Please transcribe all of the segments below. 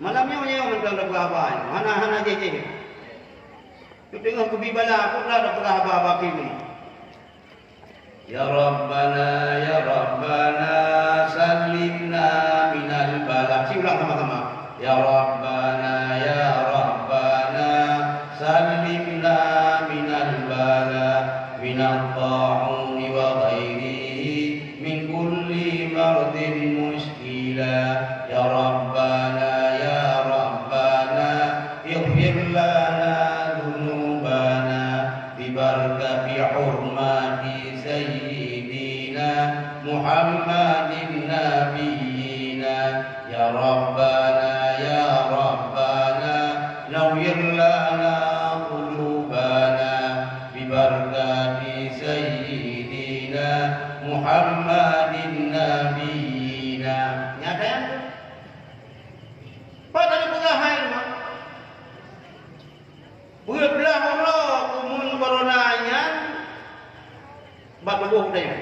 Malamnya nyawa mentang dah berhaban. Hana je. Tu tengah kubibala aku dah berhaban kini. Ya Rabbana salimna minal bala. Ulang sama-sama. Ya Rabbana salimna minal bala minal ta'uni wa ghairihi min kulli mardin muskila. Ya Rabbana ighfir lana dhunubana bibarakati hurmati sayyidina Muhammadin nabiyina. Ya Rabbana nawwir lana qulubana bibarakati sayyidina Muhammadin nabiyina. Nyata yang tu pada pengahan mah belah Allah kumun coronanya batubuh dia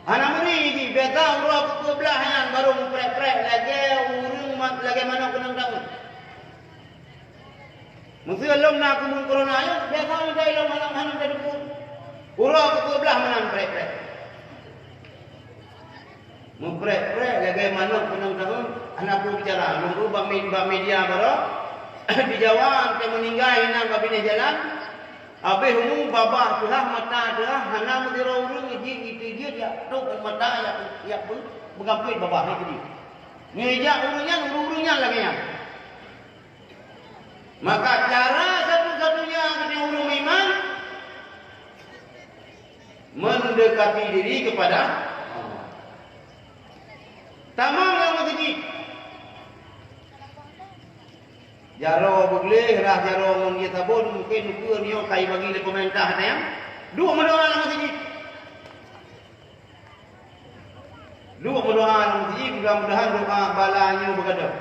anak meri beta Allah kebelahan baru prek lagi urung lagi mana kunang tahu mesti Allah nak kumun coronanya beta udah ilang halang dari pun Allah kebelah mana prek memprek lagi mana kunang tahu anak pun bicara nunggu media baru di Jawa yang meninggal nang kabine jalan habis umum babah tulah mata dah hana mudira urang itu dia tu mata ya mengampit babah itu dia ngeja urungnya lagi nya maka cara satu-satunya kita urung iman mendekati diri kepada Allah. Tamam yang begini jaro begleh rah jaro mun dia tabun mungkin ke ni kai bagi le pemerintah tayang dua mendoa nang masjid mudah-mudahan doa balanya bergaduh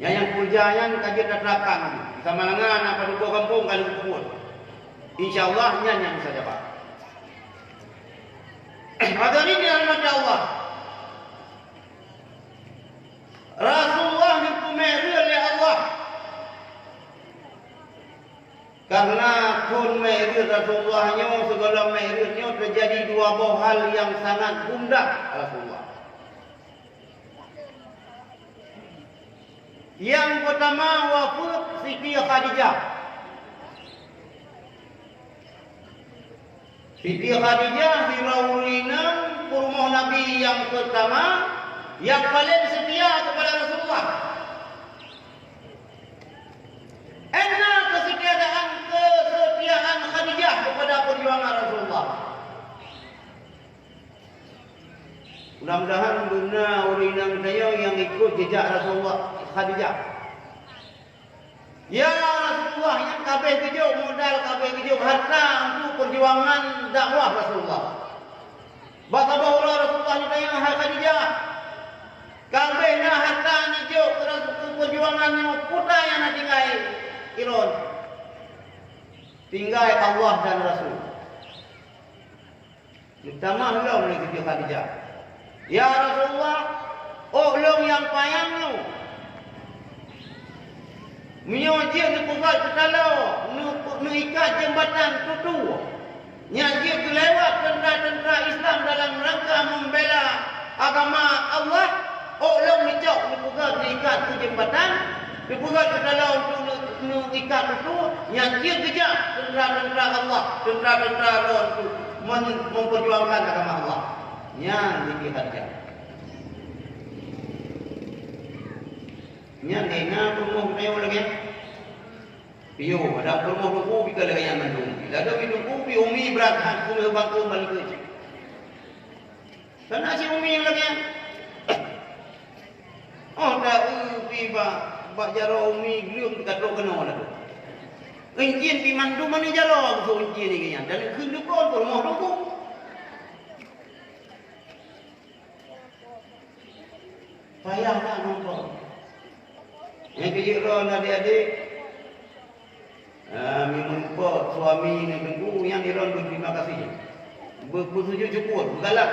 yang pujayan kaji terapkan sama lengan apa dua kampung kali kumpul insyaallah nyanyi saja Pak hadirin yang dirahmati Allah Rasulullah dikumeri oleh Allah karena kun meri Rasulullahnya segala merinya terjadi dua buah hal yang sangat gundah Rasulullah. Yang pertama wafat Siti Khadijah. Siti Khadijah diraulina rumah Nabi yang pertama yang paling setia kepada Rasulullah. Enak kesetiaan Khadijah kepada perjuangan Rasulullah. Mudah-mudahan benar urinang saya yang ikut jejak Rasulullah Khadijah. Ya Rasulullah yang kabeh kejuk modal kabeh kejuk harta untuk perjuangan dakwah Rasulullah. Bahasa bahwa Rasulullah yang Khadijah kabeh na harta ni juk perjuangannya putra yang nak tinggal iron. Tinggal Allah dan Rasul. Utama ulung ni Siti Khadijah. Ya Rasulullah, ulung yang payang lu. Menyojir ni pugal ketalau, nu ikat jembatan tutu. Nyajir tu lewat tentera-tentera Islam dalam rangka membela agama Allah. Ulung ni cok ni pugal ikat tu jembatan, ni pugal ketalau nu ikat tutu. Nyajir kejap tentera-tentera Allah, tentera-tentera Allah tu memperjuangkan agama Allah. Yang dilihatkan. Yang dina rumah tayo lagi. Piyo ada rumah rumah bika lagi yang mendung. Ada bidung pi umi berat ku bangku balik. Sana si umi yang lagi. Oh dah pi ba jaro umi gleum katok kena dah. Encin pi mandu mani jaro so encin ni kan. Dan keun kon rumah rumah. Payah nak nonton. Yang kejirah adik-adik. Memang suami ni tengku yang diron berterima kasih. Bersujud syukur, bergalak.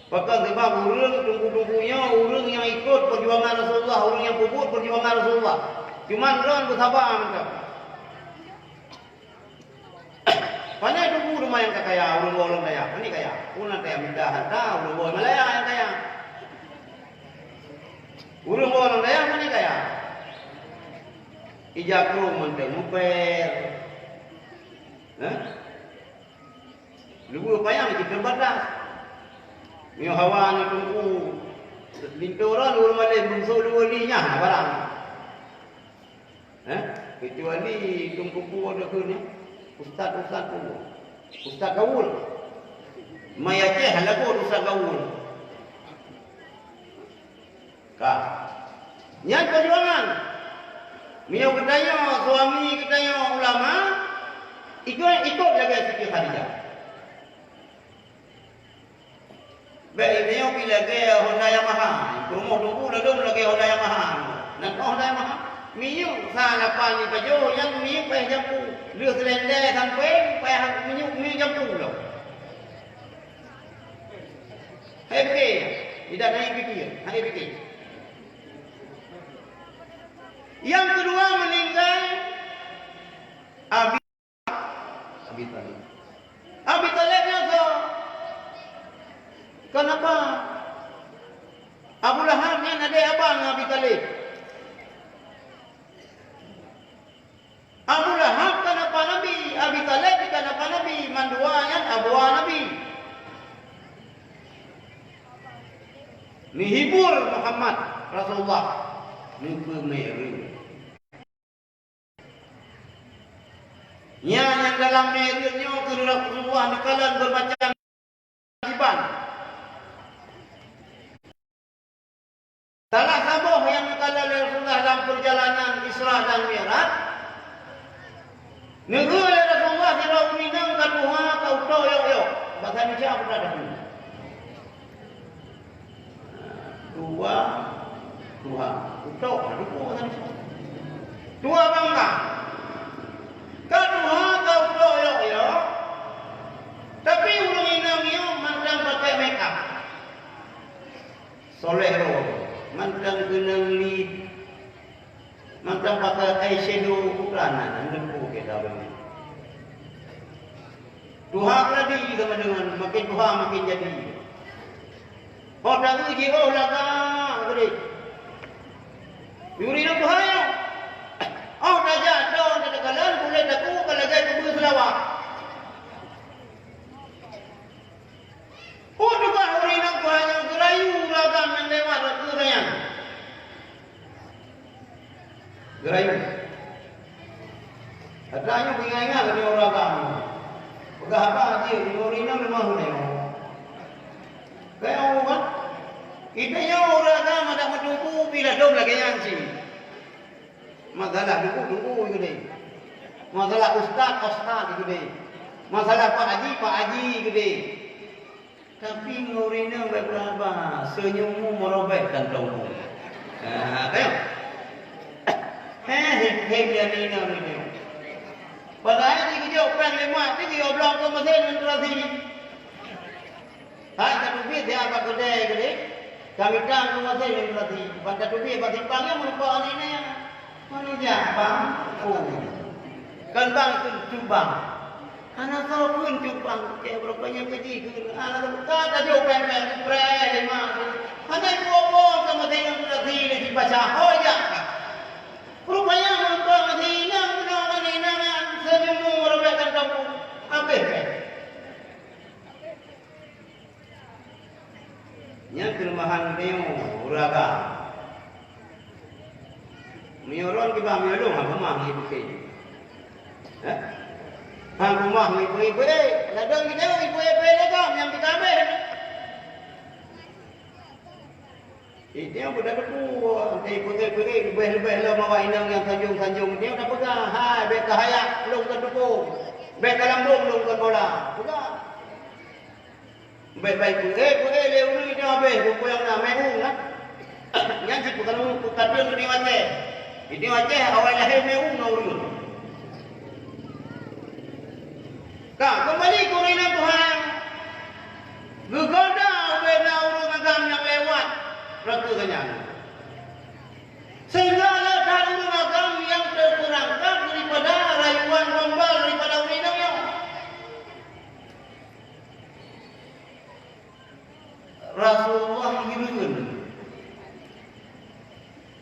Bahkan sebab urang tunggu-tunggunya urang yang ikut perjuangan Rasulullah, urang yang puput perjuangan Rasulullah. Cuman ron bersabar macam. Pandai tunggu rumah yang kaya, urang kaya. Ini kaya. Urang kaya minta harta, urang Malaya yang kaya. Urang kaya mana kaya? Ijakro menteng muper. Lugu payang kita terbatas. Mio hawa ni tunggu. Bintoran urang Malay bungsu dua linya barang. Kecuali tunggu ada ke ni. Ustaz tu. Ustaz gaul. Mai Aceh halago ustaz gaul. Nyat perjuangan. Mio ketanya suami ketanya ulama ikut lagi Siti Khadijah. Baik dia bila ke Honda Yamaha, rumah tunggu dah dong lagi Honda Yamaha. Nak Honda Yamaha. Mio salapan ni pajo yang mio pay jampu. Lưa selendar sampai pay mio jampu lo. Hai fikir. Tidak naik fikir, hai fikir. Yang kedua meninggal Abi Talib. Abi Talibnya so. Kenapa? Abu Lahab ni ada abang Abi Talib. Abu Lahab kenapa Nabi? Abi Talib kenapa Nabi? Manduanya abuah Nabi. Ni hibur Muhammad Rasulullah. Ni pemeru. Yang dalam merunya ke Rasulullah di kalangan bermacam kewajiban. Salah sabuh yang kalau Rasulullah dalam perjalanan Isra dan Mi'raj. Negara Rasulullah dirau minang ka Tuhan ka uto yo. Bahasa Indonesia apa dah dahulu. Dua Tuhan. Uto ada bahasa Indonesia. Dua bangga. Ka Tuhan ka uto yo. Tapi urang inang yo mandang pakai make up. Soleh ro. Mandang genang lid. Mandang pakai eyeshadow ukranan lembu ke dalam. Tuhan tadi sama dengan makin Tuhan makin jadi. Oh dah uji oh laga gede. Yuri nak Tuhan yo. Oh dah jatuh dah kalan boleh daku kalau jadi tubuh selawat. Oh juga hari nak Tuhan yang gerayu laga mendewat gerayan. Gerayu. Adanya ingat-ingat ni orang kamu. Pegah apa dia di orina memang ni. Kaya orang kita yo orang kamu ada menunggu bila dom lagi yanci. Masalah tunggu gede. Masalah ustaz gede. Masalah Pak Haji gede. Tapi orina berapa senyummu merobek kantongmu. Kaya dia ni. Padahal ni kita orang lemak ni kita belum ke mesin menterasi. Hai tak duit dia apa kedai gede. Kami datang ke mesin menterasi. Pada duit pasti panggil melupa ni. Mana siapa? Oh. Kan bang Cubang. Anak kau pun Cubang. Kayak berapanya pergi ke. Anak kau tak jauh pempek. Spray lemak. Hanya dua ke mesin menterasi ni baca. Oh ya. Rupanya mereka hilang menangan senyummu merebekkan kamu. Apa? Yang kelemahan dia uraga. Mioron kita miolong apa mah ni bukan? Rumah ibu-ibu ladang kita ibu-ibu ladang yang kita ambil. Dia pun dah berku, ibu-ibu lebih-lebih lah bawa inang yang sanjung-sanjung. Dia dah pegang, hai, bek kahayak, belum kan dukung. Bek kalambung, belum kan bola. Pegang. Baik-baik pun, lewu ni dia habis, buku yang nak mehung lah. Yang si bukan pion ke Waceh. Di Waceh, awal lahir mehung nak urut. Kak, kembali ke inang Tuhan. Gegoda, bena raka kenyang. Segala dalur agama yang terperangkap daripada rayuan gombal daripada undang-undangnya. Rasulullah hirun.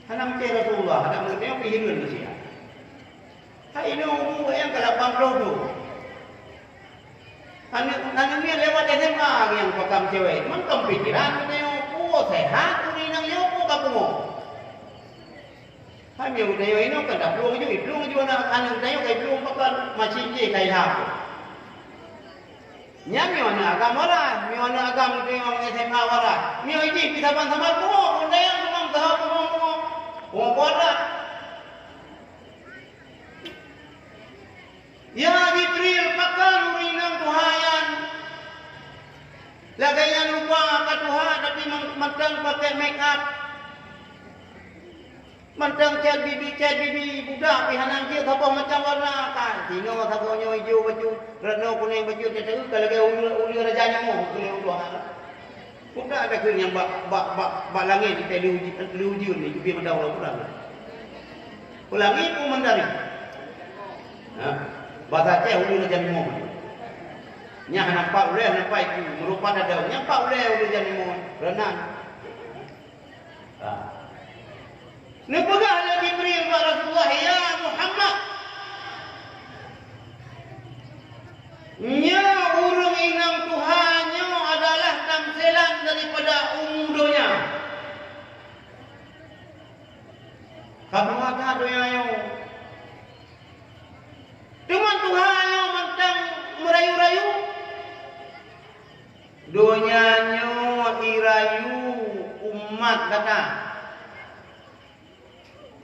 Hana macam Rasulullah, ada mengerti apa hirun tu sia. Hai ini umur yang ke-80 tu. Hana ni lewat SMA yang pakam cewek. Mengkam pikiran tengok puas sehat tu ni nang yo pu kapungo. Hai meu tengok ini kan dah belum juga nak anak tengok kai belum pakan macam je kai hap. Nya mio na agama lah, mio na agama tengok SMA wala. Mio ini bisa sama ko, unda yang memang tahap ko bola. Ya Jibril pakan urinang Tuhan. Lagaian lupa ke Tuhan tapi mentang pakai make up. Mentang cat bibi budak pihanan dia apa macam warna kan. Tino sagonyo hijau baju, reno kuning baju dia tu kalau ke uli rajanya mo kuning Tuhan. Budak ada ke yang bak langit kita diuji ni bibi mendau orang. Ulangi pun mendari. Ha. Bahasa Aceh uli rajanya mo. Nya nampak oleh nampak itu merupakan ada nampak oleh uli rajanya mo. Renan. Ha. Nepegahlah Jibril kepada Rasulullah, ya Muhammad. Nya urung inang Tuhannya adalah tamsilan daripada umudonya. Kamu ada doanya. Dengan Tuhannya mentang merayu-rayu. Donyanya irayu umat kata.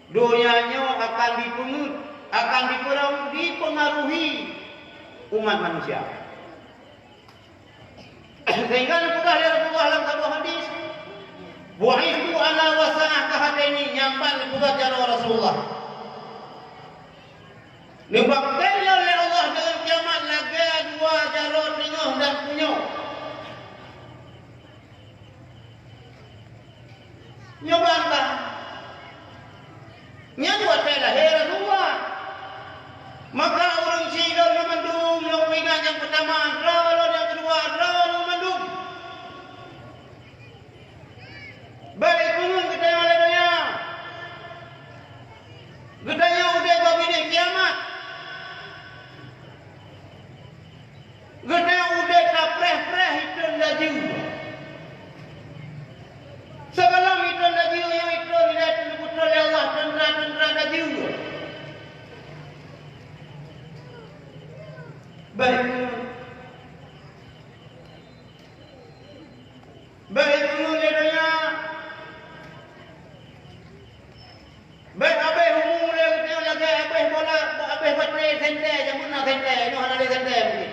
Donyanya akan dipungut, akan dipengaruhi umat manusia. Sehingga dikutah dari Rasulullah dalam satu hadis, bu'ithu ala wasa'ah kahadaini, nyampan dikutah dari Rasulullah. Dibaktikan oleh Allah dalam kiamat lagi dua jalur tengah dan punya. Nyobantah. Nya buat saya lahir Rasulullah. Maka orang sidar memandung yang pingat yang pertama, lalu yang kedua, lalu memandung. Baik pun kita yang oleh dunia. Gedanya udah babi ni kiamat. Gedanya udah tapreh-preh itu laju. Sebelum itu laju yang itu tidak disebut oleh Allah tendera laju. Baik dulu ledanya. Baik abe umum le kita lagi abe bola abe baterai sente jamun nak sente ini ada sente mungkin.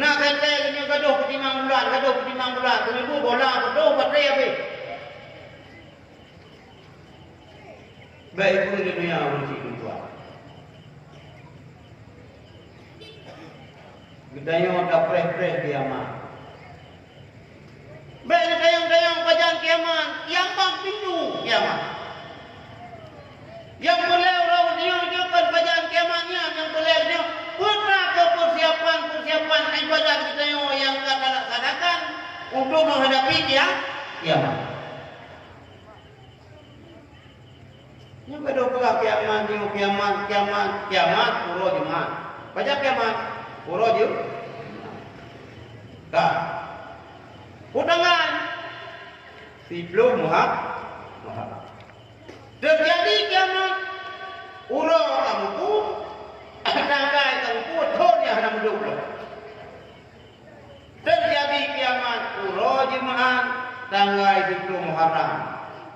Nak sente ini gaduh ketimang bulan, tunggu bola gaduh baterai abe. Baik dulu ledanya orang cikgu tuan. Gedanya ada preh-preh kiamat. Baik dayang-dayang pajang kiamat, yang bang pintu kiamat. Yang boleh orang dia kan pajang kiamatnya, yang boleh dia pernah ke persiapan ibadah kita yang kita laksanakan untuk menghadapi kiamat. Ini pada pula kiamat, pura Jumat. Pajang kiamat. Pura je. Tak. Kudangan. Siblu Muhammad. Terjadi kiamat. Ura kamuku. Tanggai kamuku. Thonnya hendak mendukul. Terjadi kiamat. Ura jemaah. Tanggai Siblu Muharram.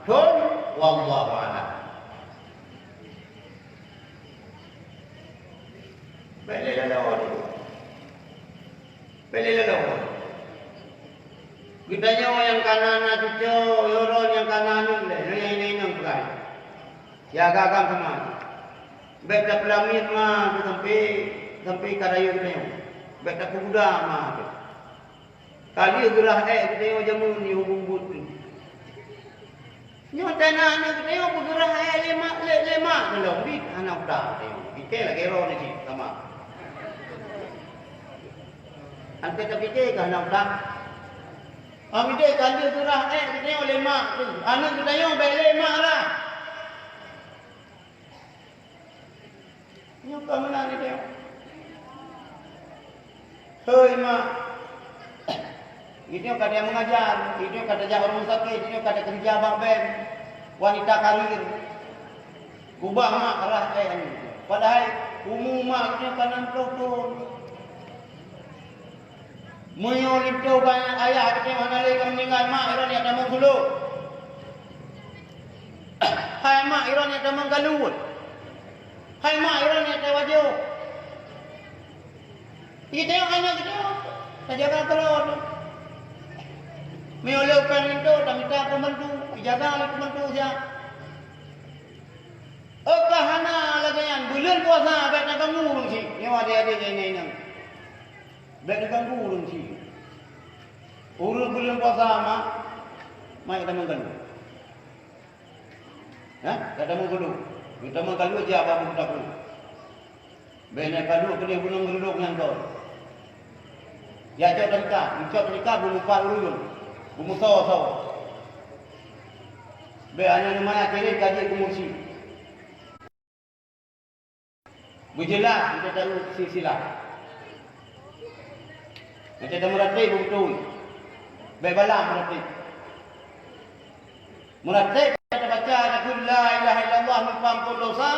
Thon. Wallahu a'lam. Balik lalu. Gedanya yang kanan cucu, yoron yang kanan ni yang perai. Ya gagam sama. Baik dah pelamit mah sampai karayu gedanya. Baik dah pemuda mah. Kali gerah gedanya jamun ni hubung but Nyo tanah ni tengok bergerak lemak belum di anak dah tengok. Kita lah kero ni sih sama. Ante tak fikir kan anak dah. Amide kan dia gerah tengok lemak tu. Anak kita tengok baik lemak lah. Nyo kat mana ni tengok. Hei mak. Ini kata yang mengajar, ini kata jaga rumah sakit, ini kata kerja abang ben, wanita karir, kubah mak arah ni. Padahal umum mak ini kanan pelukun. Menyolip jauh banyak ayah kita mana lagi meninggal mak iran yang ada menguluk. Hai mak iran yang ada menggalut. Hai mak iran yang ada wajah. Kita yang hanya kita, saja kata telur. Meolehkan itu dan minta pembantu, jaga oleh pembantu siap. Kahana lagi yang bulan puasa baik nak ganggu sih. Ni ada ini. Baik nak ganggu sih. Urus bulan puasa mak kita mengganggu. Kita mengganggu. Kita mengganggu aja apa pun tak perlu. Baik kalau kena bulan geruduk yang kau. Ya jauh dekat, belum lupa urus. Bumusaw. Be hanya mana kiri kaji kumusi. Berjelas kita tahu silsilah. Kita dah meratib betul. Be balam meratib. Meratib kita baca la ilaha illallah mengampun dosa.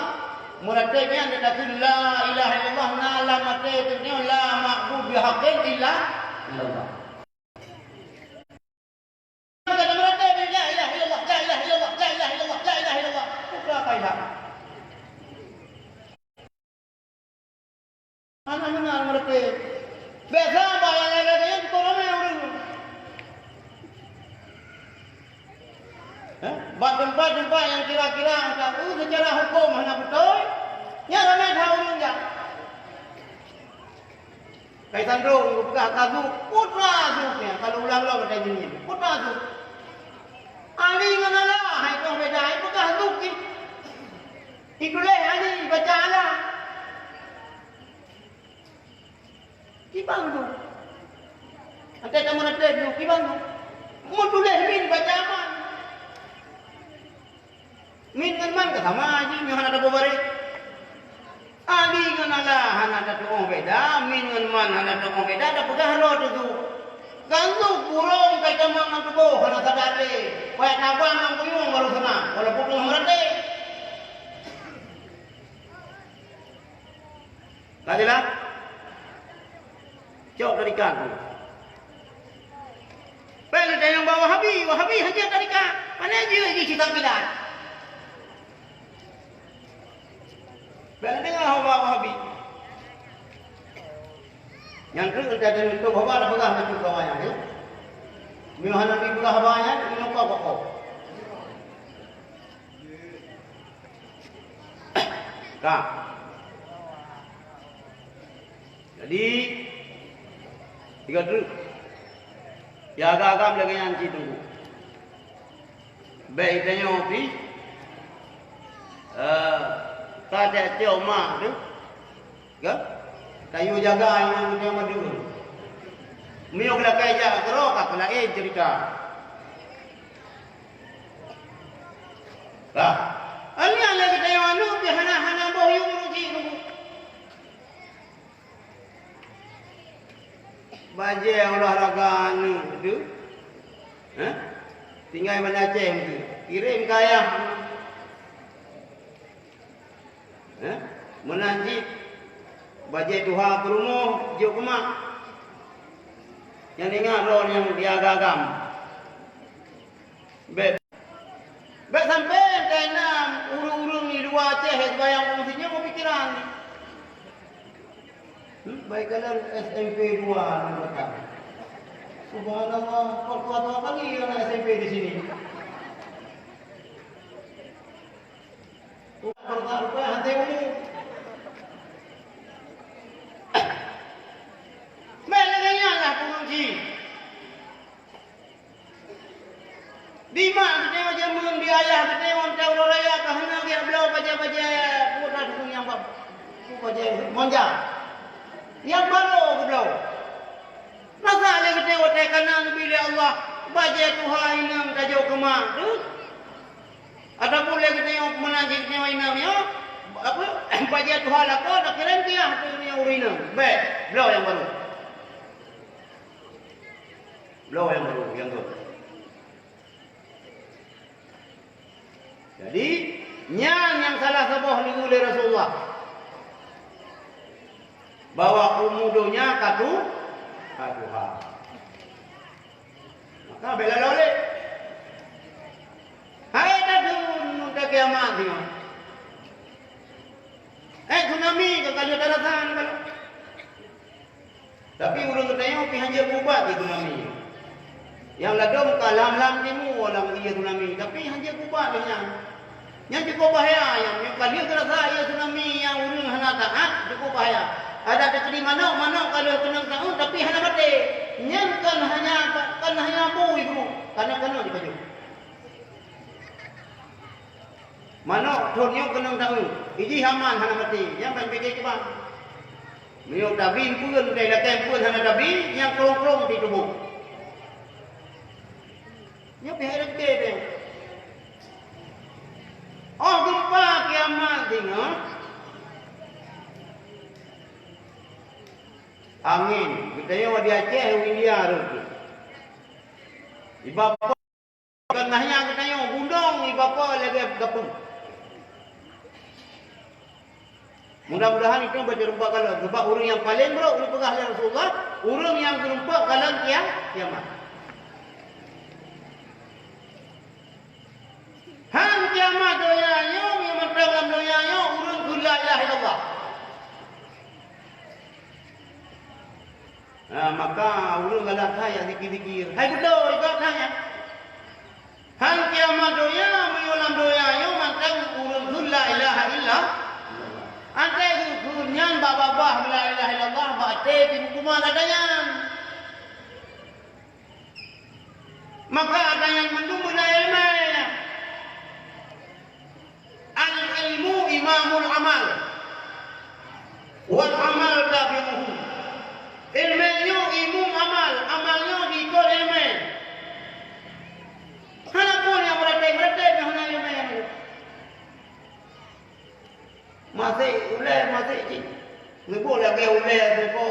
Meratibnya kita la ilaha illallah nala mate tu la ma'bud bihaqqin illa illallah. Anak benar mereka. Biasa bayang lagi yang kita ramai orang. Tempat-tempat yang kira-kira tahu secara hukum mana betul, yang ramai tahu juga. Kaitan dong, buka kazu, putra azuknya. Kalau ulang-ulang kita ini, putra azuk. Ali nganalah, hai kau beda, hai buka azuk. Itulah Ali baca Allah. Kibang tu. Angkat kamu nak tu, kibang tu. Mu tulis min baca apa? Min kan man ke sama aja, mi hana ada bobare. Ali nganalah hana ada tu beda, min kan man hana ada beda, ada pegah ro tu. Gantu burung kai tamang ang tubo hana sadare. Kaya tabang ang kuyung baru sana. Wala putung merate. Kadilah. Jawab dari kamu. Baik ada yang bawa Wahabi hanya dari kak. Mana aja di cerita bilang. Baik dengar Wahabi. Yang kedua ada untuk bawa ada pegang macam bawahnya ni. Mihana ni pegang bawahnya ini kok. Kak. Jadi tiga truk. Ya agak-agak lagi yang ci tunggu. Baik tanya opi. Kata ceo mak tu. Ke? Kayu jaga yang dia madu. Mio kena kaja kerok apa lagi cerita. Lah. Ali lagi tanya anu hana bohyung rugi tunggu. Baje olahraga anu tu. Tinggal mana Aceh tu. Kirim kaya. Menanjit baje tuha berumuh juk kemak. Yang ingat roh yang dia gagam. Bet sampai kena urung-urung ni dua Aceh bayang fungsinya mau pikiran ni. Baik kalau SMP 2 mereka. Subhanallah, kuat-kuat kali anak SMP di sini. Pertama hati umum. Melengahnya lah penguji. Di mak kita macam mun di ayah kita on tahu raya kahana dia belau baca-baca putra tu yang bab baca monja. Yang baru ke belau. Masa le kita otai kanan bila Allah baca Tuhan inam tajau kemak tu. Ada boleh kita yang menanjik nyawa inam ya. Apa baca Tuhan aku nak kira dia tu yang urina. Baik, belau yang baru. Belau yang baru yang tu. Jadi, yang salah sebuah ni oleh Rasulullah. Bawa umudonya katuha. Maka bela loleh. Hai datun untuk kiamat dia. Tsunami ke kalau daratan kalau. Tapi urang ketanya pi hanja kubat di tsunami. Yang ladom kalam-lam timu walang iya tsunami, tapi hanja kubat dia. Yang cukup bahaya yang kalau terasa ia tsunami yang urang hana taat cukup bahaya. Ada di mana kalau kena tahu tapi hana mati. Yang kan hanya bu ibu karena di baju. Mana thonyo kena tahu. Iji haman hana mati. Yang ban pikir ke bang. Mio tabin pun dari lakai pun hana tabin yang kelong-kelong di tubuh. Nya pihak dia. Oh gempa kiamat tengok. Angin. Kita yang di Aceh, India tu. Ibapa. Kenahnya kita yang gundong. Ibapa lagi gapung. Mudah-mudahan itu baca rumpak kalau. Sebab orang yang paling buruk di pegah Rasulullah. Orang yang gerumpak kalau kiamat. Han kiamat doyanya, memang dalam doyanya urang ku la ilaha illallah. Maka urang galak saya zikir-zikir. Hai kudo ikut saya. Han kiamat doya, memang doyanya mantang urang ku la ilaha illallah. Ante ku nyan babah la ilaha illallah bate di hukuman adanya. Maka ada yang mendung ilmu. Al-ilmu imamul amal. Wal amal tabi'uhu. Ilmunya imam amal, amalnya diikut ilmu. Hana pun yang berdebat hana ilmu. Masih cik. Ngepo lagi ulai suko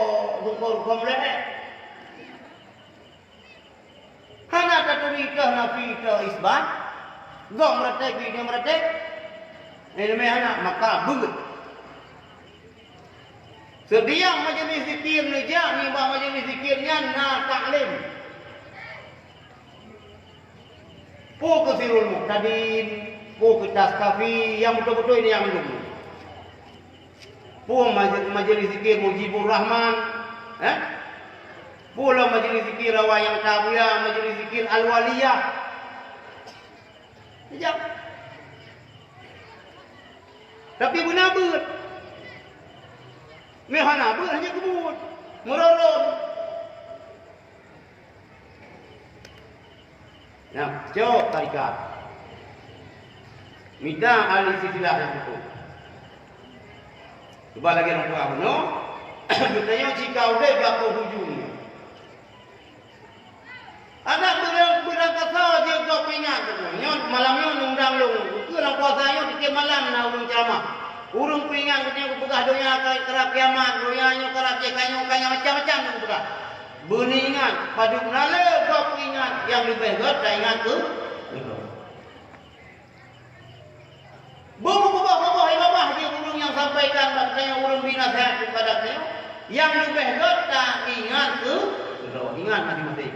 komle. Hana taturika nafika isbat. Gom merate video merate. Ilmu anak maka bugut. Sediang majlis zikir nejak ni bah majlis zikirnya na taklim. Po ke sirul muqtadin, po ke taskafi yang betul-betul ini yang dulu. Po majlis zikir Mujibur Rahman, pula majlis zikir Rawayang Tabiyah, majlis zikir Al-Waliyah. Sejak. Tapi benar ber. Mehana ber hanya kebut. Merolon. Nah, jawab tarikat. Minta ahli silsilah yang betul. Cuba lagi orang tua no. Betulnya jika udah berapa hujungnya. Anak berangkasa dia kau ingat tu. Nyon malamnya undang long. Itu orang puasanya di malam na urung ceramah. Urung peringat katanya aku pegah doya kerap kiamat, doyanya kerap kanya macam-macam aku pegah. Beringat padu nala kau peringat yang lebih god dah ingat tu. Bobo ibabah dia urung yang sampaikan katanya urung binasihat kepada dia. Yang lebih god dah ingat tu. Ingat mati-mati.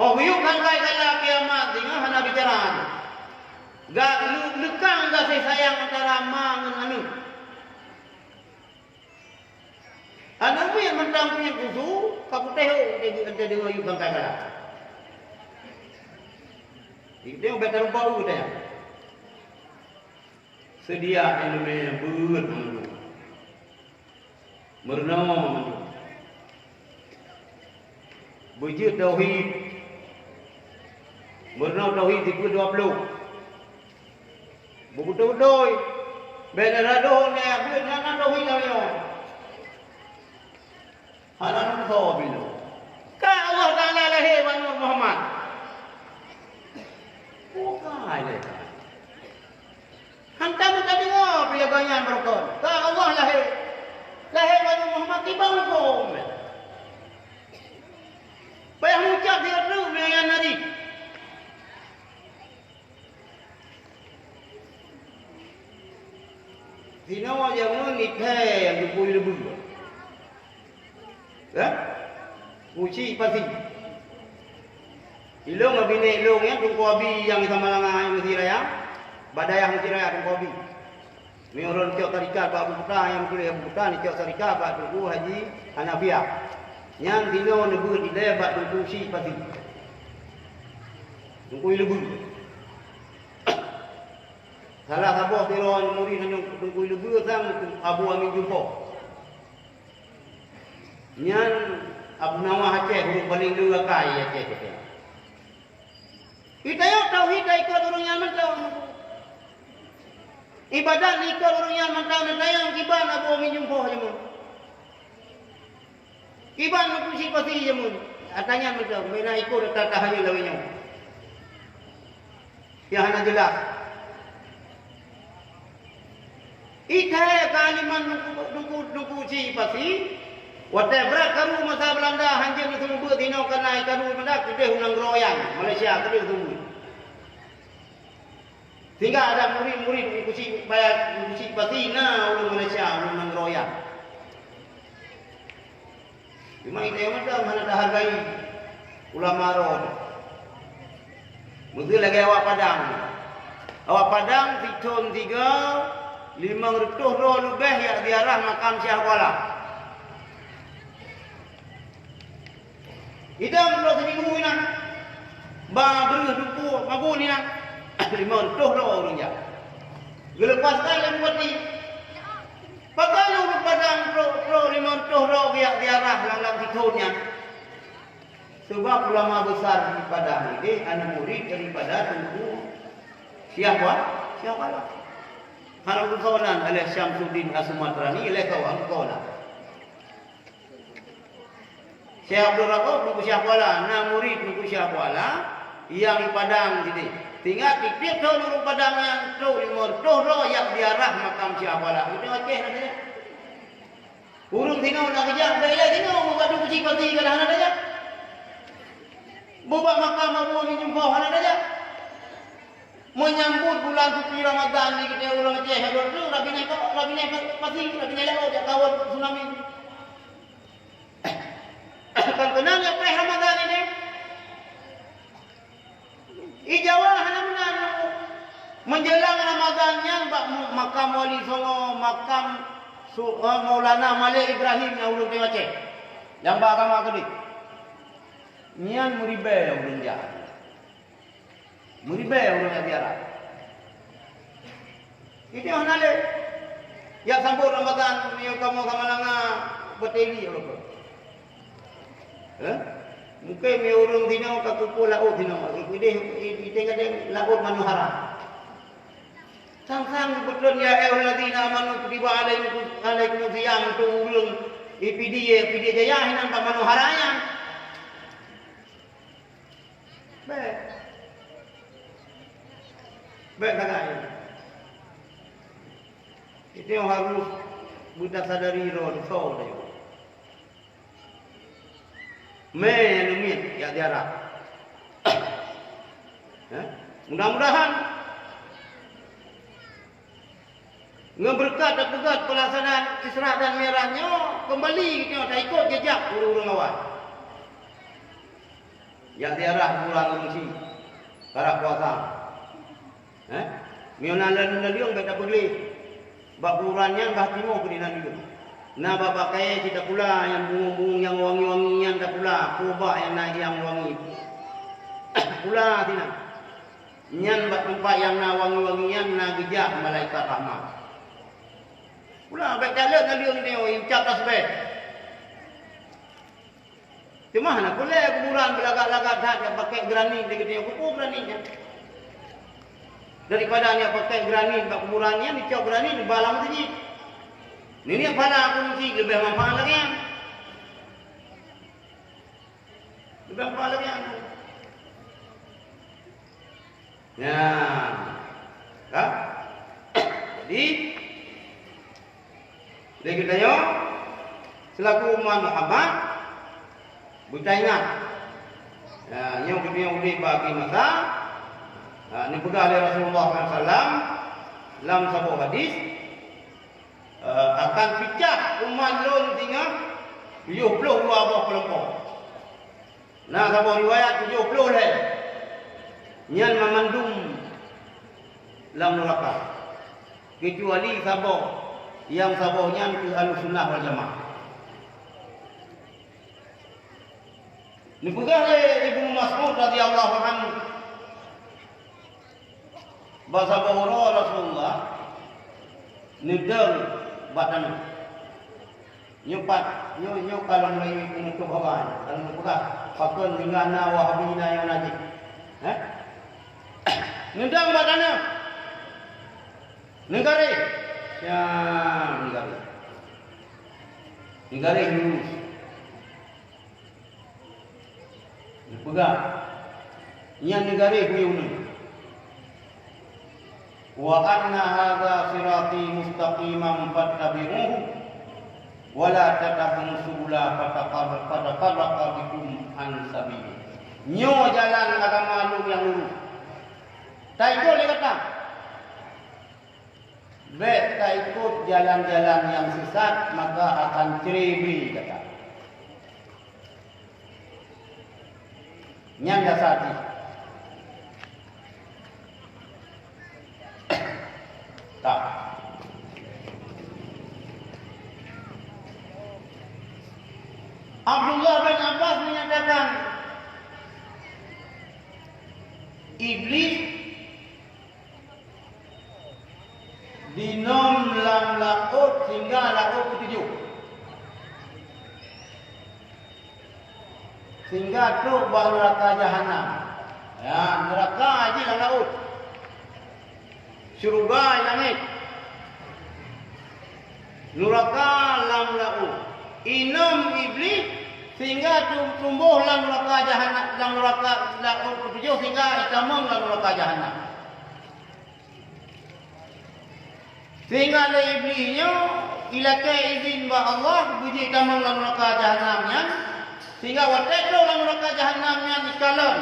Oh, yuk kan kaya kiamat dengan hana bicara. Gak lekang gak sayang antara ma dengan anu. Anu yang mentang punya kusu, kaputeho dia yuk kan kaya. Dia betul bau dia. Sedia ilmu yang berat menurut. Bernama menurut. Berjud tauhid. Berenau tauhid 20. Betul-betul. Benar-benar ni aku nak tauhid dia. Halan tu bila. Ka Allah Taala lahir Bani Muhammad. Bukan dia. Hantar tak dengar bila banyak berkon. Ka Allah lahir. Lahir Bani Muhammad tiba hukum. Payah mengucap dia tu yang nari. Sino aja menit yang dipui lebih. Ya? Uci pasti. Ilong abine ilong yang tungku abi yang sama langai mesti raya. Badayah mesti raya tungku abi. Mi orang cok tarikat ba Abu Buta yang kuliah Abu Buta ni cok tarikat ba tungku Haji Hanafiah. Yang dino nebut di lebat tungku uci pasti. Tungku lebih. Salah sabah tiron murid hanya tunggu lebih sang Abu Amin jumpa. Nyan Abu Nawah Aceh huruf paling dua kai Aceh kita. Kita yok tauhid ikut orang yang mentau. Ibadat ikut orang yang mentau dan yang kiban Abu Amin jumpa je mun. Kiban mesti pasti je mun. Atanya mentau mena ikut tata hanya lawinya. Ya hana jelas. Ikai kaliman nungku ci pasti. Wate berat karu masa Belanda hanjir semua buat dino kena karu Belanda kedeh unang royang Malaysia kedeh semua. Sehingga ada murid-murid kuci bayar kuci pasti na ulun Malaysia unang royang. Cuma itu yang macam mana dah hargai ulama roh. Mesti lagi awak padang. Awak padang tikon 500 roh lebih yang diarah makam Syekh Kuala. Kita belum seminggu ni nak. Berus duku, mabu ni nak. 500 roh orang je. Gelepas kali buat ni. Pakai lu padang roh 500 roh yang diarah lang-lang tikunnya. Sebab ulama besar di padang ini anak murid daripada Tunku Syekh Kuala. Kalau kawalan oleh Syamsuddin As-Sumatrani oleh kawan-kawan. Syekh Abdul Rahab nuku Syekh Kuala, na murid nuku Syekh Kuala yang di Padang sini. Tinggal tiap tahun nurut Padang yang tu 500 roh yang diarah makam Syekh Kuala. Itu Aceh namanya. Urung tinggal nak kerja, bayar tinggal mau gaduh kucing pati ke dah ada. Buat makam Abu Amin jumpa hana ada. Menyambut bulan suci Ramadan ni kita ulang Aceh hadir tu rabi naik pasti rabi naik laut dia kawan tsunami. Kan kenal ya pre Ramadan ini. Ijawah hana benar menjelang Ramadannya makam Wali Songo, makam Maulana Malik Ibrahim yang ulang Aceh. Yang agama kedai. Nian muribe ulang dia. Muribe orang biara. Itu yang nale. Ya sambut Ramadan ni kamu kamalanga berteri orang. Mungkin me urung dino ka kupu laut dino. Ide kadang laut manuhara. Sang-sang betul ya ayyuhalladzina amanu kutiba alaikum siyam tu urung ipidi jaya hinan pa manuharanya. Baik kakak. Itu yang harus budak sadari roh so dia. Menumit ya diarah. Mudah-mudahan ngeberkat dan pegat pelaksanaan Isra dan Mi'rajnya kembali kita tak ikut jejak urung awal. Ya diarah pulang ngungsi para puasa. Miona lalu beta boleh bakurannya bah timo kedinan dulu. Nah bapak kaya kita pula yang bungung-bungung yang wangi-wangian dah pula, kubah yang naik yang wangi. Pula tina. Nyan bak tempat yang na wangi-wangian na gejak malaikat rahmat. Pula baik jalan lalu ni ucap tasbih. Cuma nak boleh kuburan belagak-lagak dah dia pakai gerani dia kata kubu geraninya. Daripada dia pakai gerani bak kuburannya ni cok gerani di balam sini. Ni pada aku mesti lebih manfaat lagi kan. Lebih manfaat lagi kan. Ya. Kan? Jadi dia kita yo selaku umat Muhammad kita ingat yang kita udah bagi masa ni pegang oleh Rasulullah SAW dalam sebuah hadis akan pecah umat lon tinggal 72 buah kelompok. Nah sebuah riwayat 70 leh yang memandung dalam neraka kecuali sabah yang sabahnya ke Ahlussunnah wal Jamaah. Dipegang oleh Ibnu Mas'ud radhiyallahu anhu bahasa bahwa Rasulullah nidang badan nyupat nyo kalau mulai penutup bawah kalau buka pakon dengan wahabina yang najis nidang badannya negara siang negara lurus dipegang yang negara huyun wa anna hadza sirati mustaqiman fattabi'uhu wa la tattabi'us subula fatafarraqa bikum an sabili. Nyo jalan agama lu yang lurus. Tak ikut dia kata. Tak ikut jalan-jalan yang sesat maka akan cerebi kata. Nyanda sati. Tak. Abdullah bin Abbas menyatakan iblis dinom lam laut hingga laut ketujuh. Sehingga tu bah neraka jahanam. Ya, neraka aja dalam laut. Syurga langit. Neraka lam laut. Inam iblis sehingga tumbuh dalam neraka jahanam, dalam neraka laut ketujuh sehingga itamam dalam neraka jahanam. Sehingga ada iblisnya ilakai izin ba Allah buji itamam dalam neraka jahanamnya sehingga watak dalam neraka jahanamnya dikalam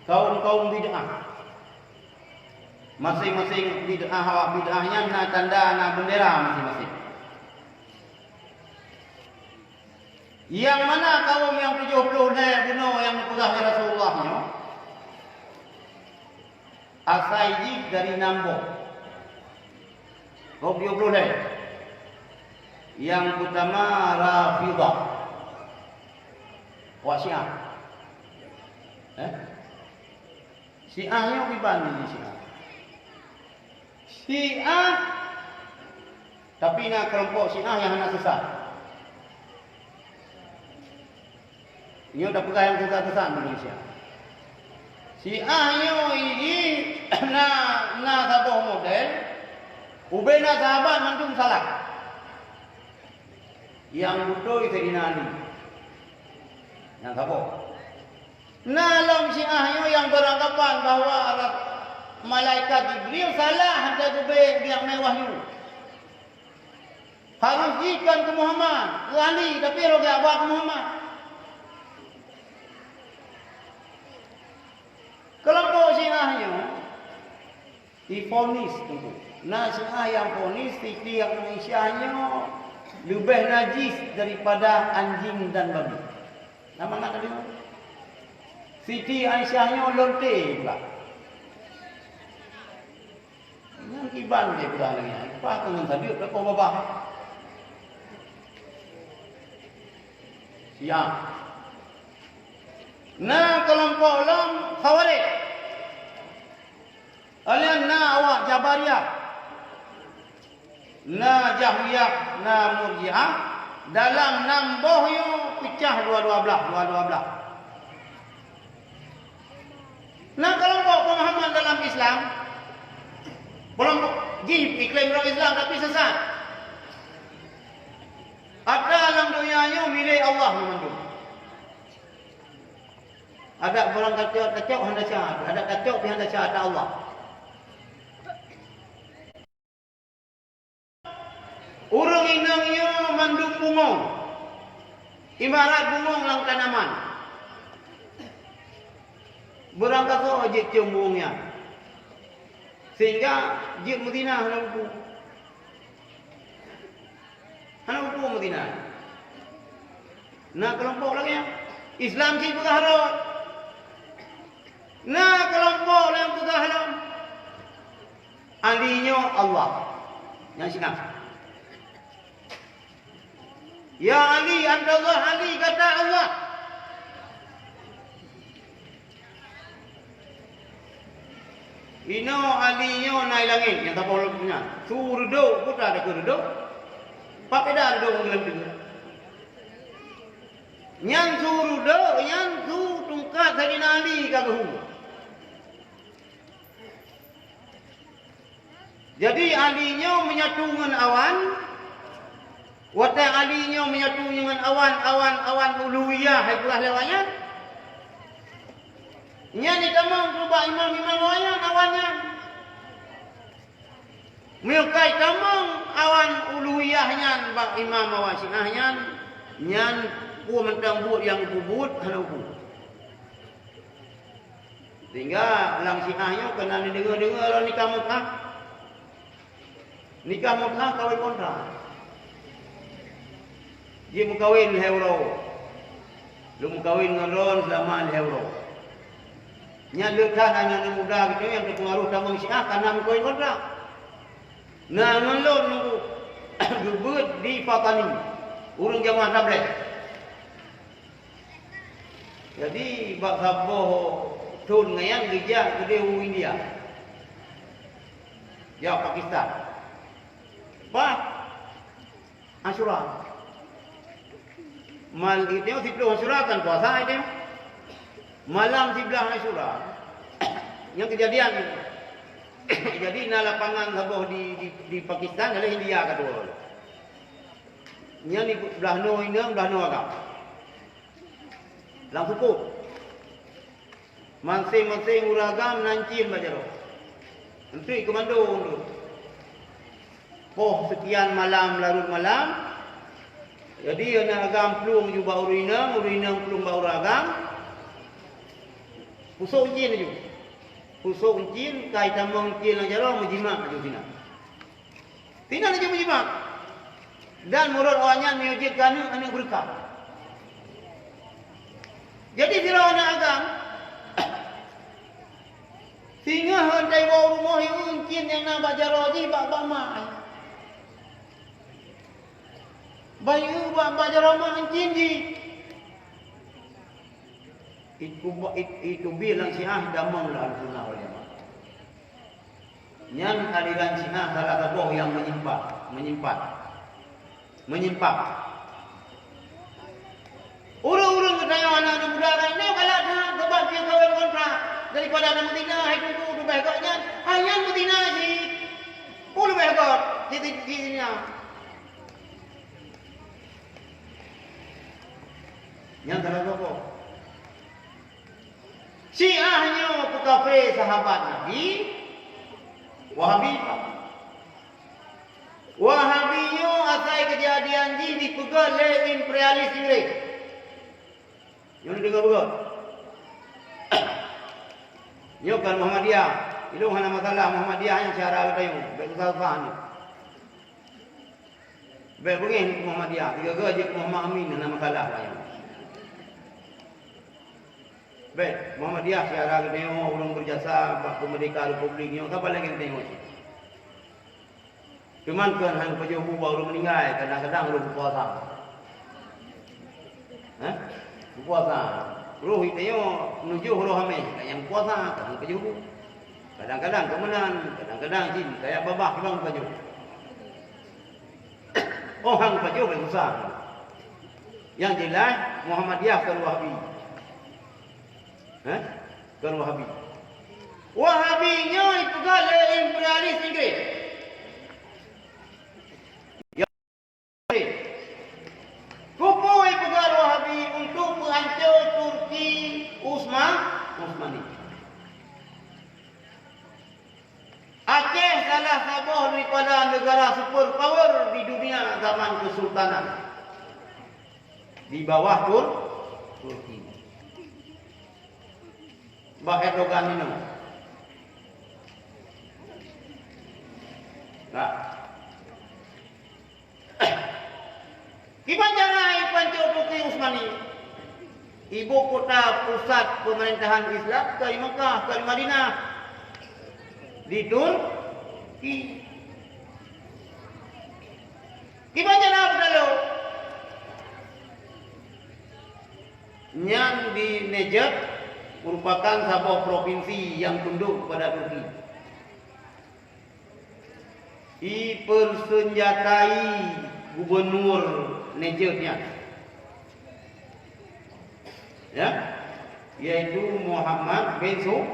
kaum-kaum bid'ah. Masing-masing bid'ah awak bid'ahnya na tanda na bendera masing-masing. Yang mana kaum yang 70 dah bunuh yang dipegang oleh Rasulullah-nya? Asaiji dari Nambo. Kaum 70 dah. Yang pertama Rafidah. Syiah. Syiahnya dibanding di Syiah. Syiah tapi nak kelompok Syiah yang hendak sesat. Ini dah pegang yang sesat-sesat Malaysia. Syiahnya ini na sabah model ubena sahabat mandum salah. Yang betul Sayyidina Ali. Yang sabah. Nalam Syiahnya yang beranggapan bahawa malaikat Jibril salah hantar kubik biar mewah you. Harus ikan ke Muhammad, ke Ali, tapi rogak buat ke Muhammad. Kelompok Syiahnya difonis tentu. Nah Syiah yang fonis Siti yang Indonesia-nya lebih najis daripada anjing dan babi. Nama nak tadi? Siti Aisyahnya lonte pula. Yang kiban dia pula lagi. Apa dengan tadi berapa babah? Siap. Nah kelompok ulam Khawarij. Alian na awak Jabariyah. Na Jahmiyah, na Murji'ah, dalam namboh yu pecah dua-dua belah. Nah, kelompok pemahaman dalam Islam, kelompok jin iklim dalam Islam tapi sesat. Ada dalam dunia yu milik Allah memang. Ada orang kacau hendak syahadat, ada kacau hendak syahadat Allah. Urang inang yu mandung bungong. Ibarat bungong lang tanaman. Berangkat so ajik cium bungongnya. Sehingga jik Madinah hendak buku. Hendak buku Madinah. Nah, kelompok lagi ya. Islam sih berharap. Nah, kelompok yang berharap. Alinya Allah. Yang senang. Ya Ali, anta Allah, Ali kata Allah. Ino alinya naik langit yang tak boleh punya. Surdo, putra ada kurdo. Pakai dah do dalam tidur. Yang surdo, yang su tungkat dari Ali kagahu. Jadi alinya menyatu dengan awan. Watak alinya menyatu dengan awan uluhiyah haikulah lewatnya. Nya ni tamang cuba imam-imam wayang awannya. Milkai tamang awan uluhiyahnya bak imam awasinahnya nyan ku mentang buat yang kubut halau ku. Sehingga lang sinahnya kena dengar-dengar nikah Mekah. Nikah Mekah kawin kontrak. Dia mengkawin euro. Lu mengkawin ngeron selama euro. Nya lekan hanya muda gitu yang terpengaruh tambang Syiah karena mengkawin kontrak. Nah, ngelon nunggu gebet di Fatani. Urang jamaah tablet. Jadi bak saboh tun ngayang gejak gede India. Ya Pakistan. Pak Asyura. Mal itu siblah Asyura kan puasa itu. Malam siblah Asyura. Yang kejadian jadi na lapangan saboh di Pakistan adalah India kedua. Yang ni belah no inang belah no agam. Lang pupuk. Masing-masing uragam nancin bajaro. Menteri komando untuk. Oh sekian malam larut malam. Jadi ana agam plung juga urinang plung ba uragam. Pusuk jin aja. Pusuk jin kai tamang jin ajaro menjimak aja sina. Tina aja menjimak. Dan murad awalnya mewujudkan anu berkah. Jadi firaun agam sehingga hendak bawa rumah uncin yang nak bajaro ji bak bama. Bayu bak bajaro mah uncin ji. Itu bilang Syiah damang lah sunnah wal jamaah. Yang aliran Syiah salah satu yang menyimpang. Urang-urang katanya anak muda kan ni kalau dah sebab dia kawin kontrak daripada anak Madinah hai tunggu tu baiknya hanya Madinah si puluh baik di sini. Yang salah satu Syiahnya pekafir sahabat Nabi Wahabi. Wahabiyyo asal kejadian ini dipegang oleh imperialis Inggeris. Yang dengar betul? Ini kan Muhammadiyah. Itu hanya masalah Muhammadiyah yang cara kita yang baik kesalahan. Baik begini Muhammadiyah. Tiga gaji Muhammad Amin hanya masalah yang. Baik Muhammadiyah cara kita yang orang berjasa bak kemerdekaan Republik ini. Apa lagi kita tengok? Cuman kan hang pejuhu baru meninggal, kadang-kadang lu puasa. Puasa. Roh itu menuju roh hamil, yang puasa kadang pejuhu. Kadang-kadang kemenan, kadang-kadang jin kayak babah bang pejuhu. Oh hang pejuhu besar. Yang jelas Muhammadiyah ke Wahabi. Ke Wahabi. Wahabinya itu gala imperialis Inggris. Kupui pegal Wahabi untuk menghancur Turki Utsmani. Aceh salah satu daripada negara super power di dunia zaman Kesultanan. Di bawah Turki. Bah Erdogan ini. Nah. Kibanjangai pancur Turki Utsmani. Ibu kota pusat pemerintahan Islam dari Mekah, dari Madinah. Di Turki. Kibanjangai bedalo. Yang di Najaf merupakan sebuah provinsi yang tunduk pada Turki. Dipersenjatai gubernur Najafnya, ya, yaitu Muhammad bin Saud.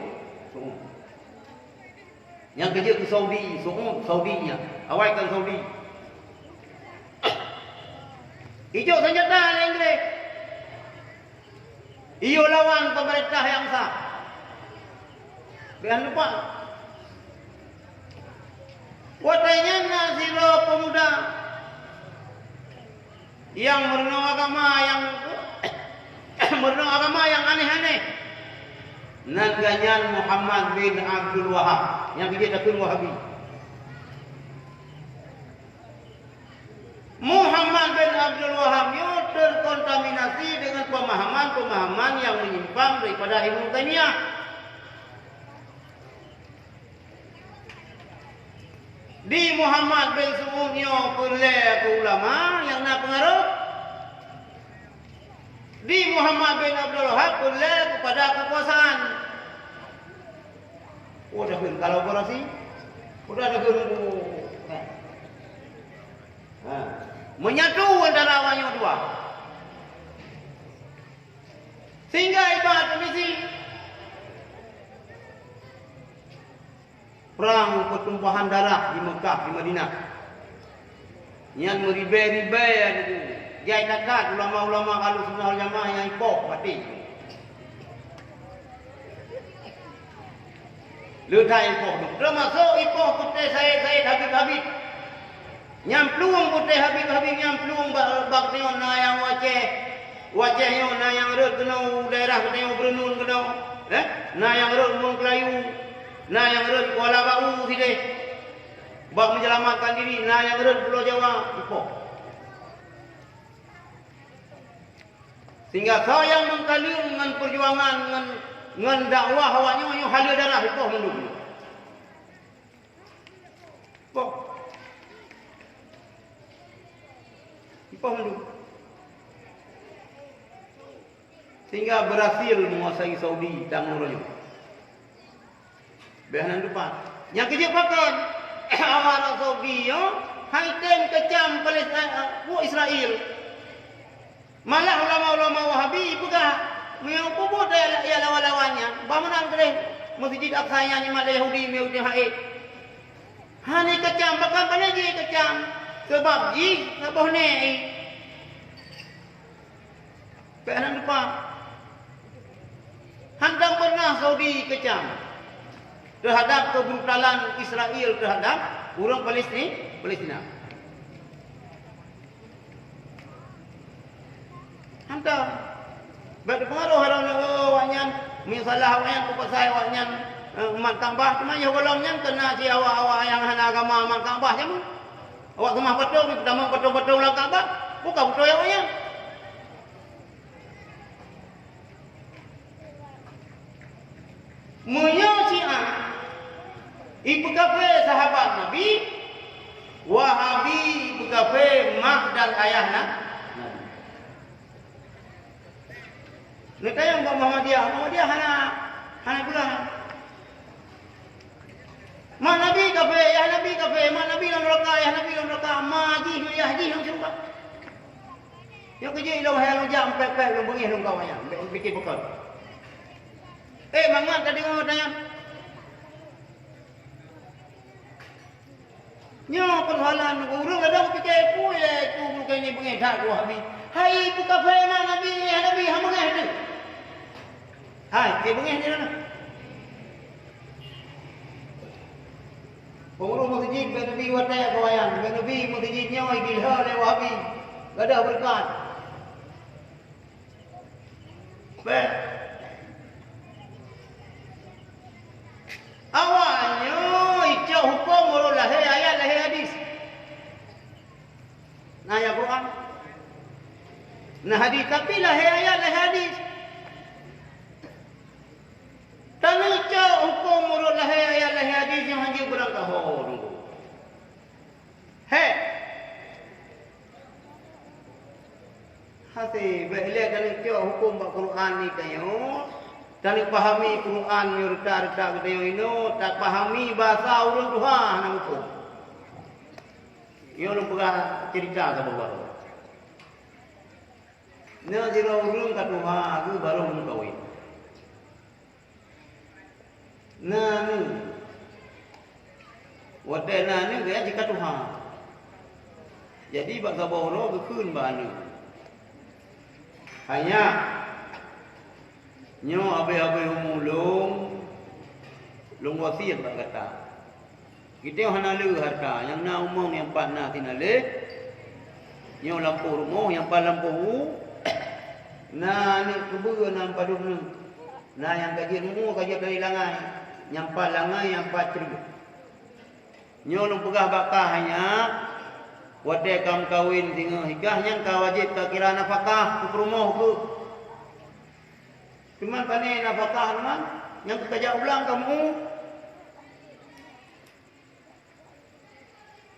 Yang kerja ke Saudi, Saudinya, awalkan Saudi. Hijau senjata Inggris. Iyo lawan pemerintah yang sah. Jangan lupa. Watanya nasiro pemuda yang merenung agama yang aneh-aneh. Naganyan Muhammad bin Abdul Wahab yang dia takun Wahabi. Muhammad bin Abdul Wahab terkontaminasi dengan pemahaman-pemahaman yang menyimpang daripada Ibnu Taimiyah. Di Muhammad bin Saudnya oleh ulama yang nak pengaruh. Di Muhammad bin Abdul Wahab oleh kepada kekuasaan. Udah pun kalau korupsi, udah ada guru. Menyatu antara awalnya dua. Sehingga ibarat misi perang pertumpahan darah di Mekah, di Madinah. Yang meribai-ribai itu. Dia dekat ulama-ulama Ahlussunnah wal Jamaah yang ikut mati. Letak ikut. Termasuk ikut putih saya Habib. Nyamplung putih Habib nyamplung baktiun na yang wajahnya na yang rut kena daerah kena berenun kena. Na yang rut mun Kelayu. Na yang rut Kuala Bau sini. Bak menyelamatkan diri na yang rut Pulau Jawa ikut. Sehingga saya mengkalium dengan perjuangan dengan dakwah awaknya yang halia darah itu mendukung. Kok? Ipah mendukung. Sehingga berhasil menguasai Saudi tangurnya. Bahanan depan. Yang kejepakan awal Saudi yo haitem kecam Palestin Israel. Malah ulama-ulama Wahabi juga mengubur ya lawan-lawannya. Bangunan kereh Masjid Aqsa-nya ni malah Yahudi Yahudi haid. Hani kecam bahkan mana je kecam. Sebab ji sebab ni. Bahanan depan. Handang pernah Saudi kecam terhadap kebrutalan Israel terhadap orang Palestina. Hantar. Berpengaruh orang awaknya, misalah awaknya kupat saya awaknya umat Ka'bah cuma ya golongnya kena si awak-awak yang hana agama umat Ka'bah je. Awak kemah betul pertama betul-betul lah Ka'bah, bukan betul yang awaknya. Munya Syiah ibu kafe sahabat Nabi, Wahabi ibu kafe mak dan ayah Nabi. Mereka yang buat Muhammadiyah hana pula. Mak Nabi kafe, ayah Nabi kafe, mak Nabi dalam neraka, ayah Nabi dalam neraka, maji, ayah ji dalam syurga. Yang kerja ilmu hai jam pepek lu bengih lu kau ayam. Bikin bekal. Mangat tadi kau tanya. Nyo persoalan urang ada fikir pui le tu bukan ni bengih dak tu habis. Hai buka firman Nabi ha bengih tu. Hai ke bengih ni mana? Pengurus masjid Nabi watai kau ayam. Nabi masjid nyo gila le wahabi. Gadah berkat. Baik. Awalnya ijau hukum urut lahir ayat lahir hadis. Nah ya Quran. Nah hadis tapi lahir ayat lahir hadis. Tanah ijau hukum urut lahir ayat lahir hadis yang hanya kurang kahor. Hei. Hati boleh kan ijau hukum Quran ni kayo. Dan pahami Quran ni reta-reta kita ini tak pahami bahasa urang Tuhan nak hukum. Yo lu pernah cerita ke baru. Nya jero urang ka Tuhan aku baru mun kawin. Nah ni. Wadana ni dia jika Tuhan. Jadi bahasa baru keun bana. Hanya nyo abe-abe humulung long wasiat bak kata kita hana le harta yang na umong yang pana tinale nyo lampu rumah yang pa lampu na ni kubur nam padung ni na yang gaji rumah gaji dari langai yang pa langai yang pa ceri nyo long pegah bakah hanya wate kam kawin tinggal hikah yang ka wajib ka kira nafkah ke rumah tu. Cuma tanya nafkah man yang kerja ulang kamu.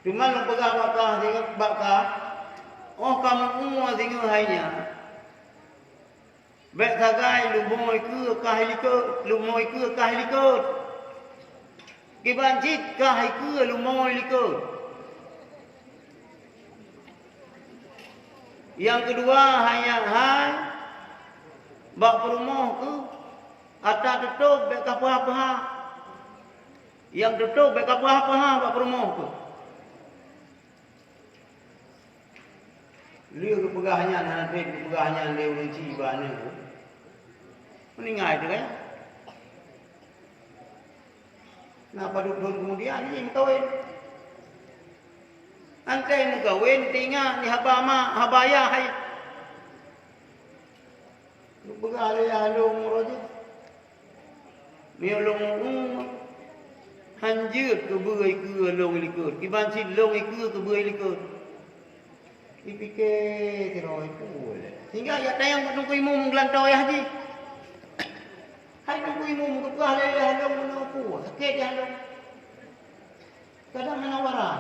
Cuma lu pegang bakah. Oh kamu tinggal hanya. Baik sagai lu moy ke kahlikut, lu moy ke kahlikut. Kibancit kah ke lu moy likut. Yang kedua hanya hai bak perumah tu atas tutup bek apa-apa. Yang tutup bek apa-apa bak perumah tu. Liu ke pegahnya nanti ke pegahnya liu renci bana tu. Meningai tu kan. Napa duduk kemudian ni kawin. Antai mu kawin tinggal ni habaya hai. Begale alung roje. Ni alung hanjut ke beui ke alung likut. Ki ban si long ke beui likut. Dipikir tiroi pul. Sehingga ya tayang nunggu imum gelantau ya haji. Hai nunggu imum ke begale alung menapu. Sakit dia alung. Kadang menawara.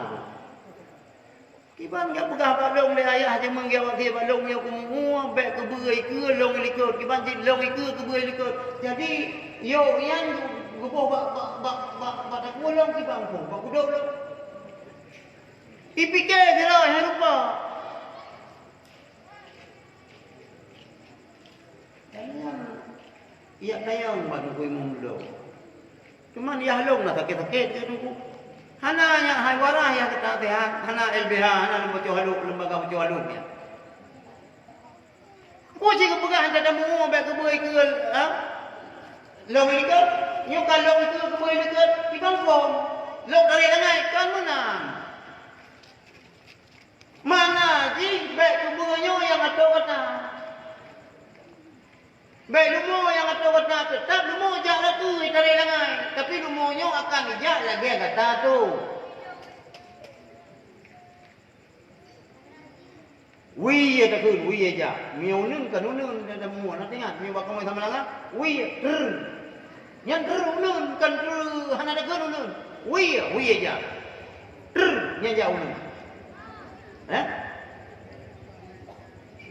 Kiban gak pegah balong le ayah je menggawat dia balong yang kumua baik ke berai ke long likut kiban jid long ke berai likut jadi yo yang guboh bak tak ulong kiban pun bak kudok lo ipikir dia yang lupa iya tayang bak nunggu imam lo cuman ya long nak sakit-sakit dia nunggu hana yang hai warah yang kita teh hana LBH hana lembaga bocor haluk ya. Ko jika pegah ada mu baik ke beui ke long likut nyo kalau itu ke beui likut ibang form long dari langai kan menang. Mana ji baik ke beui nyo yang atau kata. Baik lumo yang atau kata tetap lumo jak lah tu dari langai. Tapi lumonyo akan ijak lagi kata tu. Wi ya takun, wi aja. Miunun kanunun ada mu nak ingat mi bakal sama langa. Wi ter. Yang ter unun kan ter hana ada kanunun. Wi aja. Ter nya ja unun.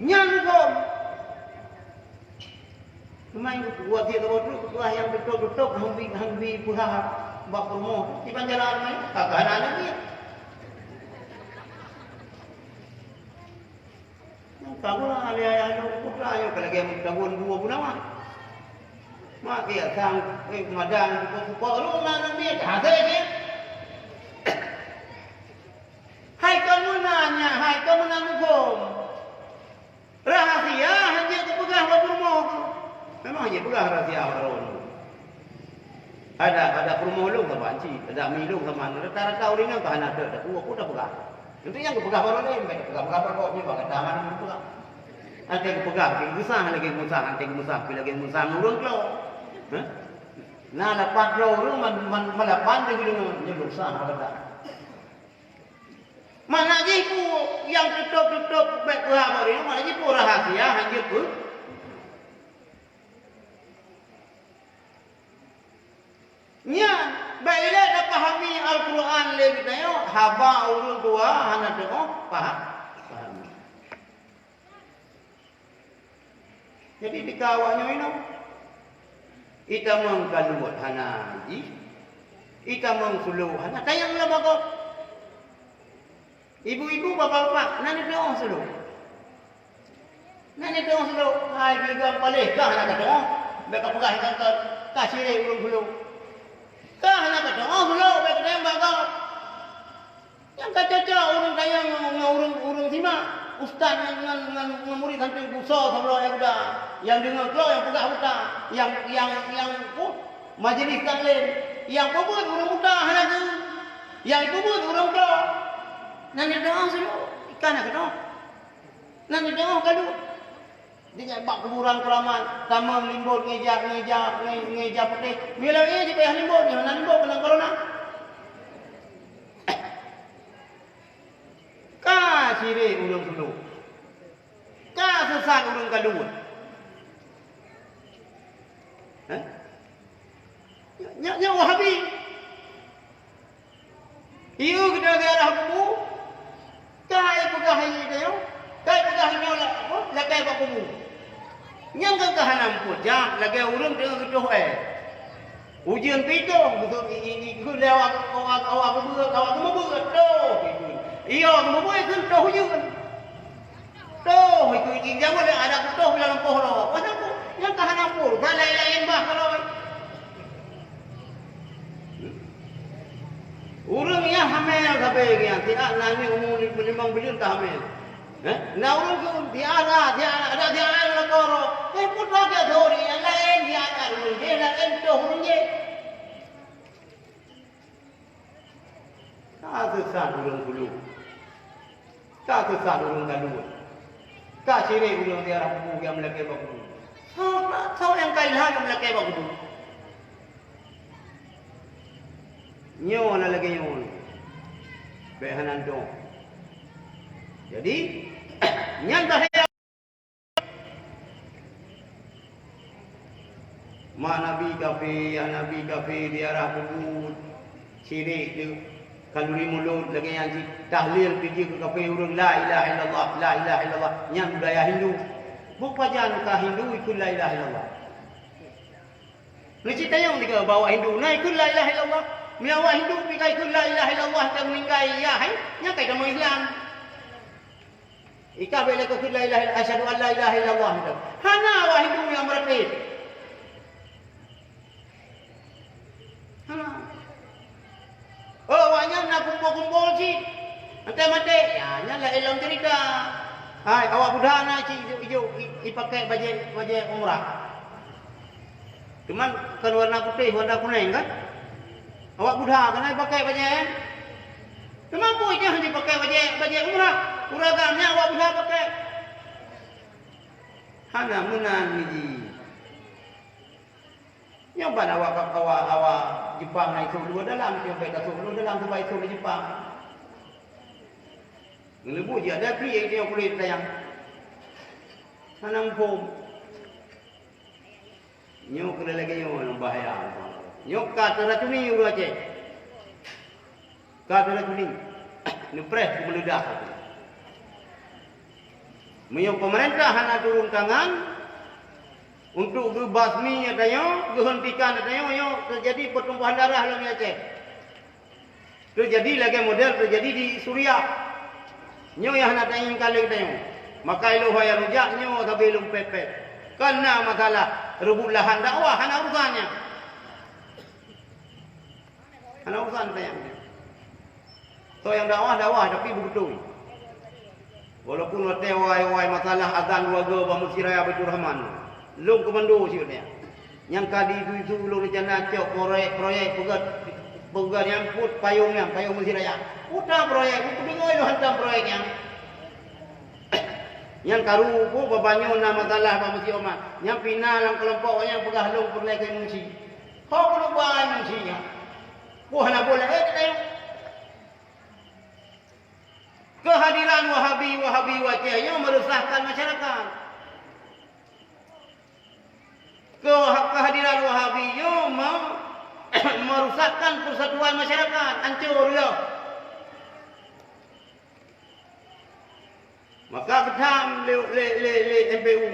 Nyang kom. Main buat dia tu yang betul-betul hangbi puha bak rumah di panjalan main kagak ada ni. Kamu le ayah lu putra ayo kalau game tahun 2 bulan mah. Mak dia sang madang buku lu nang dia ada dia. Hai kamu nanya, hai kamu nang hukum. Rahasia hanya dipegang waktu rumah. Memang hanya pegang rahasia orang. Ada rumah lu ke banci, ada milu ke mana. Rata-rata orang yang tahan ada aku dah pegang. Itu yang pegang baru ni, pegang kok ni bagai taman pun pegang. Ada yang pegang, lagi musah, lagi musah nurun kau. Nah, lepas kau man melapan dengan nyeluk sah ada. Mana jipu yang tutup baik baru ini, mana jipu rahasia hanya tu. Nya, baiklah dah pahami Al-Quran lagi tayo, haba urun tua hana tengok paham. Jadi dikawanya ini, ita mengkaluat hana haji, ita mengsuluh hana tayanglah bagot. Ibu-ibu, bapak-bapak, nani tengok suluh. Nani tengok suluh, hai bilang palekah hana tengok, beka pegah kata kasih urun suluh. Kah nak kata, belum, baik kata yang bakal. Yang kata orang kaya orang sima, ustaz dengan murid sampai busuk sama yang udah, yang dengar kau yang pegang muda, yang majlis tak lain, yang kubur orang muda hanya tu, yang kubur orang kau. Nanti doa selalu, ikan nak kata, nanti doa kalau. Dia bak kuburan keramat, tamam limbut ngeja putih. Bila dia payah limbut ni, mana limbut kena corona. Ka sire ulung sulu. Ka sesat ulung kaluut. Nya Wahabi. Iu kita arah kubu. Kai pegah ini dia. Kai pegah ini lah kai bak kubu. Yang kehanam pujak lagi urun dengan ketuh ujian pito betul ikut lewat awak kemubuh toh iya kemubuh itu toh ujian toh ikut jangan ada ketuh dalam pohon pasal tu yang kehanam pur tak lain bah kalau urun yang hamil sampai yang tidak nami umur 5 bulan tak hamil. Nah orang tu dia ada koro. Putra dia thori, yang lain dia ada urun dia lain tu urun dia. Kasar urun bulu, kasar urun galuh, kasire urun dia orang buku yang melaki baku. Tahu yang kailah yang melaki baku. Nyon lagi nyon, behanan tu. Jadi, nyantah ya. Mak Nabi kafe di arah kubur, syirik tu, kalori mulut lagi yang tahlil pergi ke kafe urung la ilaha illallah, yang budaya Hindu. Bukan jangan ka Hindu ikut la ilaha illallah. Ni cerita yang dia bawa Hindu, na ikut la ilaha illallah. Miawa Hindu pergi ikut la ilaha illallah tak meninggal ya, nya kai kamu Islam. Ika bila kau la ilaha illallah asyhadu an la ilaha illallah itu. Hana wa Hindu yang berped. Hana. Oh, awaknya nak kumpul-kumpul si. Mati-mati. Ya, nyala elong cerita. Hai, awak budak nak hijau dipakai baju umrah. Cuman kan warna putih, warna kuning kan? Awak budak kena pakai baju. Kenapa dia hanya pakai baju umrah? Uragamnya awak bisa pakai. Hana menan biji. Yang pada awak Jepang naik dua dalam, yang baik kasut dua dalam tu baik di Jepang. Ngelebu dia ada pi yang kulit sayang. Hana mpom. Nyok kena lagi nyok bahaya. Nyok kata racuni urut aje. Kata racuni. Nepres meledak. Menyok pemerintah hana turun tangan untuk gebasmi katanya, gehentikan katanya, yo terjadi pertumbuhan darah dalam Aceh. Terjadi lagi model terjadi di Suriah. Nyo yang hana tanya kali katanya. Maka ilu haya rujaknya tapi ilum pepet. Karena masalah rebut lahan dakwah hana urusannya. Hana urusan tanya. So yang dakwah tapi betul. Walaupun wate wai masalah azan waga bangun siraya Baitur Rahman. Long komando siutnya. Yang kadi itu lu rencana cok proyek pegat yang put payung siraya. Udah proyek, itu bingung lu hantam proyeknya. Yang karu pun babanyo na masalah ba mesti omat. Yang pina lang kelompok yang pegah long perlek ke munci. Kau perlu buat muncinya. Wah nak boleh tayo. Kehadiran Wahabi wajahnya meresahkan masyarakat. Kehadiran Wahabiynya merusakkan persatuan masyarakat, hancur ya. Maka ketam le MPU.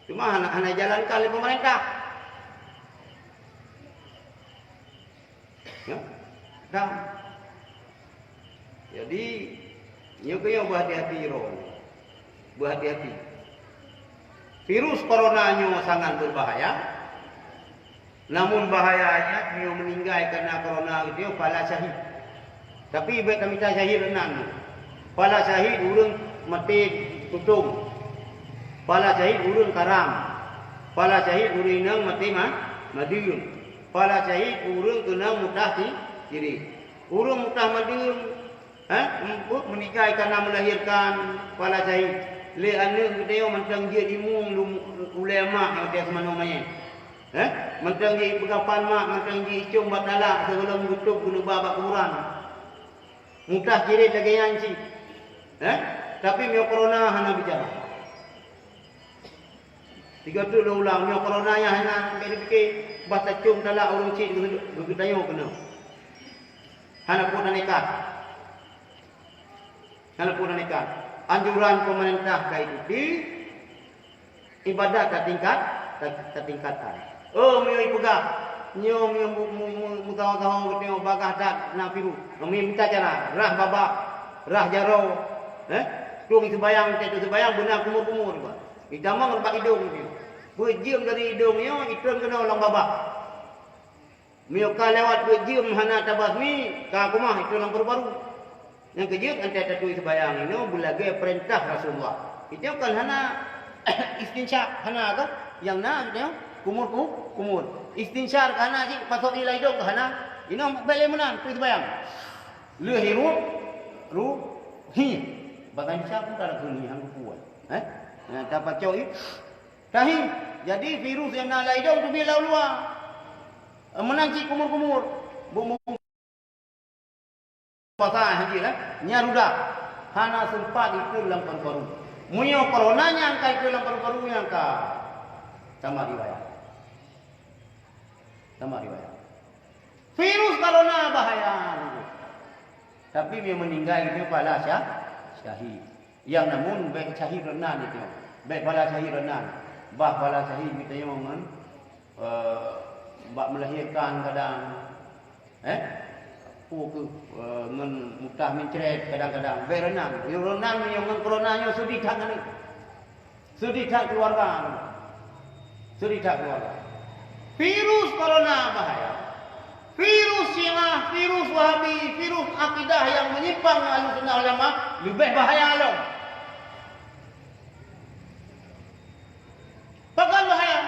Cuma anak jalankan oleh pemerintah. Ya. Dah. Jadi nyukunya berhati-hati roh. Berhati-hati. Virus coronanya sangat berbahaya. Namun bahayanya dia meninggal karena corona itu pala syahid. Tapi baik kami tak syahid renan. Pala syahid urang mati tutung. Pala syahid urang karam. Pala syahid urang mati madiun. Pala syahid urang kena mutah diri. Urang mutah madiun menikah karena melahirkan pala syahid. Le anu dia mentang dia dimung ulama yang dia semana main. Mentang dia begapan mak, mentang dia icung batala sebelum gutuk guna babak kuburan. Mutah kiri lagi yanci. Tapi mio corona hana bicara. Tiga tu dah ulang mio corona yang hana fikir bahasa cung talak urang cik guna tayo kena. Hana pun nekat. Walaupun nekat, anjuran pemerintah kaituti ibadah tertingkatkan. Oh, mio ipugah, nyo mutaw-taw ketemu bagah dak na piru. Kami minta cara rah baba, rah jaro, tung sebayang benar kumur-kumur ba. Idamang lepak hidung dia. Berjiem dari hidungnya, itun kena ulang baba. Mio ka lewat berjiem hana tabasmi, ka kumah itu ulang baru-baru. Yang kejut antara tatui sebayang ini belaga perintah Rasulullah. Itu kan hana istinsyar hana kan? Yang na itu kumur. Istinsyar hana sih pasok ilai dong hana. Ini balik menang tu sebayang. Le hirup Bagan siapa tak ada kini hang kuat. Dapat coy. Tahi. Jadi virus yang nak lai dong tu bila luar. Menanci kumur. Pasal haji lah, nyaruda, hana sempat itu dalam paru-paru. Munyo coronanya angka itu dalam paru-paru yang ka, sama riwayat. Virus corona bahaya. Tapi dia meninggal itu pala syahid. Yang namun baik syahid renan itu, baik pala syahid renan, bah pala syahid kita yang melahirkan kadang, mutah mencret kadang-kadang berenang yang coronanya sedih tak keluarga virus corona bahaya, virus Syiah, virus Wahabi, virus akidah yang menyimpang Ahlussunnah wal Jamaah lebih bahaya loh. Bahkan bahaya.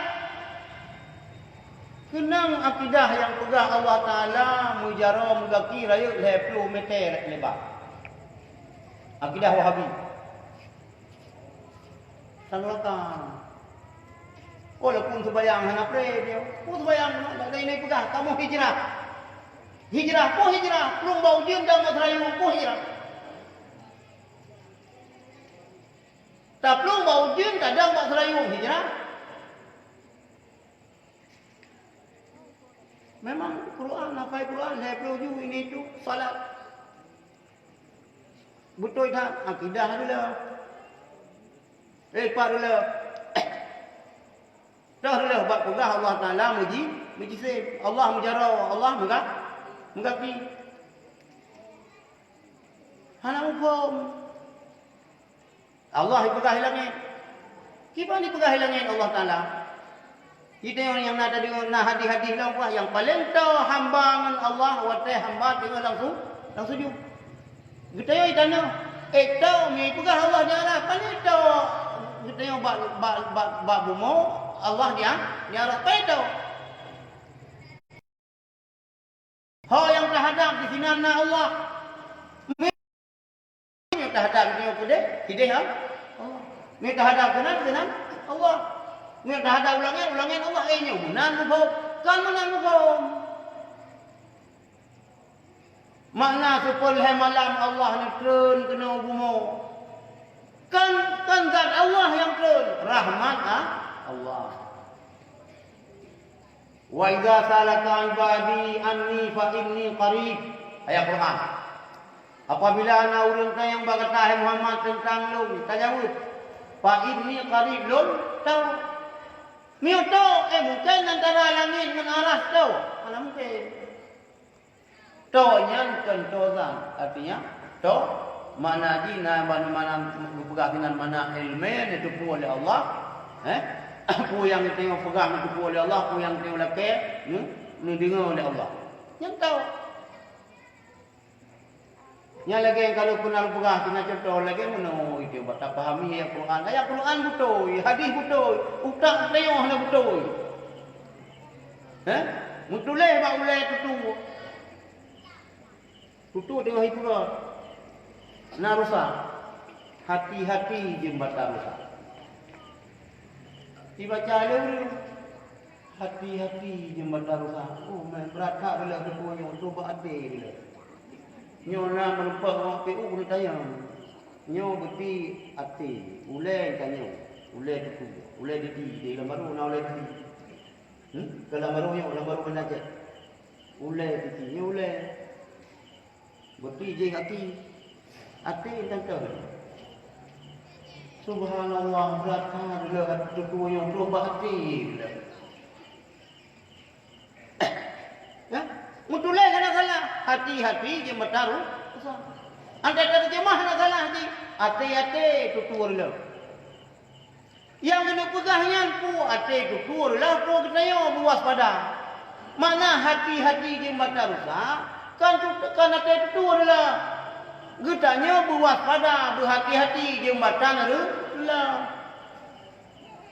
Kenang akidah yang pegang Allah Ta'ala mujara mugaki raya 20 meter lebar. Akidah Wahabi. Sanlakan. Walaupun sebayang hana pray dia. Sebayang tak ada ini pegang. Kamu hijrah. Hijrah. Belum bau jin dan masrayu. Hijrah. Tak belum bau jin tak ada masrayu. Hijrah. Memang Quran, nafai Quran, saya perlu ini itu, salat. Betul tak? Akidah dulu. Lepas dulu. Dah dulu, buat pegah Allah Ta'ala muji sif. Allah mujarah, Allah mengaki. Hana hukum. Allah pegang langit. Kita ni pegang langit Allah Taala. Kita yang nak hadis-hadis lah yang paling tahu hamba dengan Allah, watai hamba tengok langsung jumpa. Kita yang tanya, tahu ni pegang Allah dia lah, paling tahu. Kita yang bak bumo Allah dia arah paling tahu. Hal yang terhadap di sini na Allah. Yang terhadap di sini kuda, tidak ha? Allah. Yang terhadap kanan Allah. Yang terhadap ulangan Allah. Nya menan mufhum. Kan menan mufhum. Makna sepuluh malam Allah ni turun kena bumo. Kan zat Allah yang turun. Rahmat Allah. Wa idza salaka ibadi anni fa inni qarib. Ayat Quran. Apabila ana urang yang berkata Muhammad tentang lu, tajawud. Fa inni qarib lun tahu. Miu tahu mungkin antara langit dengan aras tahu. Mana mungkin. Tahu yang tozan artinya tahu mana dina mana pegangan mana ilmu itu pun oleh Allah. Apa yang tengok pegang itu oleh Allah, apa yang tengok laki, ni dengar oleh Allah. Yang tahu. Yang lagi yang kalau pun nak pegang, kena contoh lagi mana itu tak fahami ayat Quran. Ayat Quran betul, hadis betul, utak tengok nak betul. Mutuleh bak ulai tutu tengok hiburan. Nak rusak. Hati-hati jembatan rusak. Dibaca dulu. Hati-hati jembatan rusak. Oh, main berat bila ketuanya untuk beradil bila. Nyo nak menumpah orang PU kena tayang. Nyo beti hati. Ulai tanya. Ulai tu. Ulai di dalam baru nak ulai di. Kalau baru menajak. Ulai di. Nyo ulai. Beti je hati. Hati tentang. Subhanallah, beratkan bila ketua yang berubah hati. Mutulai kena salah. Hati-hati je mataruh. Anda terjemah nak salah hati. Hati-hati tutur lah. Yang kena pegahnya pun hati tutur lah. Kau kena buas pada. Mana hati-hati je mataruh. Kan hati tutur lah. Getanya berwaspada, berhati-hati jembatan lah.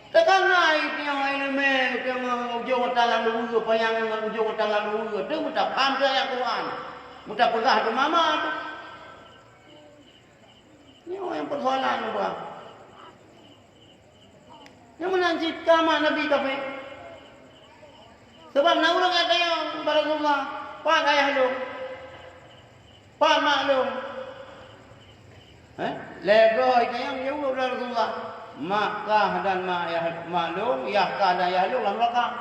Tekan naik yang ilmu, yang ujung talang dulu, payang ujung talang dulu. Tu mudah paham ayat Quran. Mudah pegah ke mama tu. Ni yang persoalan apa? Yang menancipkan mak Nabi kafe. Sebab nak orang kata yang Rasulullah, pak ayah lu, pak mak lu. Lego itu yang jauh dari Rasulullah. Makkah dan maklum, Yahkah dan Yahlum dalam belakang.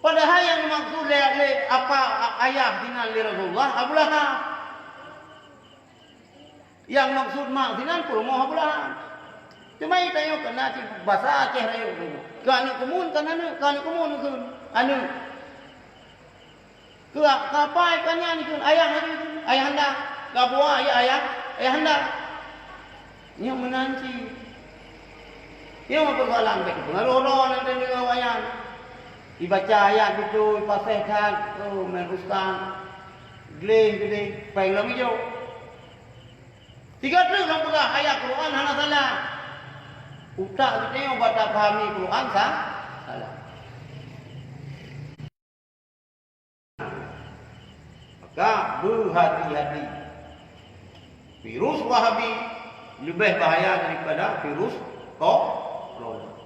Padahal yang maksud apa ayah dinan li Rasulullah abulahah. Yang maksud mak dinan pun mau abulahah. Cuma itu yang kena bahasa Aceh rayu. Kani kumun kan kumun anu. Kapai kannya ni ayah anda. Gabua ayah anda yang menanti yang persoalan begitu pengaruh nanti dengan wayang dibaca ayat betul pasahkan meruskan gede pengen hijau 3 dalam pegah ayat Quran hana salah utak kita yang baca pahami Quran salah maka berhati-hati. Virus Wahabi lebih bahaya daripada virus corona.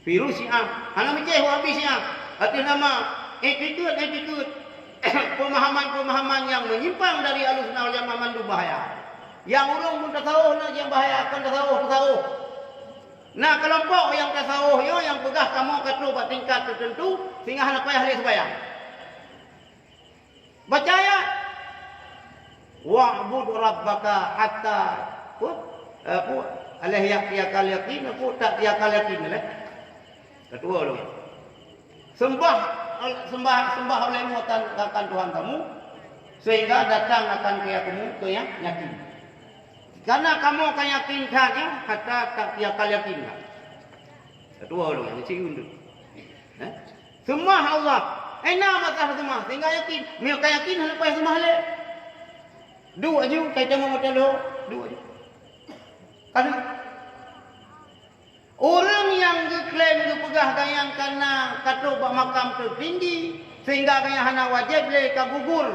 Virus Syiah, hanya macam Wahabi Syiah. Arti nama attitude pemahaman yang menyimpang dari Ahlussunnah wal Jamaah itu bahaya. Yang orang pun tasawuf nak yang bahaya akan tasawuf. Nah, kelompok yang tasawuf yang pegah kamu kata pada tingkat tertentu sehingga hendak payah dia sembahyang. Baca ayat wa'bud rabbaka hatta alah yakal yakin tak yakal yakin lah. Kedua dulu. Sembah olehmu akan Tuhan kamu sehingga datang akan kamu ke yang yakin. Karena kamu akan yakinkannya hatta tak yakal yakinkan. Kedua lu yang cium tu. Semua Allah. Enak masalah semua. Sehingga yakin. Mereka yakin lepas semua le. Dua je kita mau macam lu. Dua je. Kan orang yang diklaim itu pegah yang karena kata buat makam tertinggi sehingga kaya hana wajib le kagugur.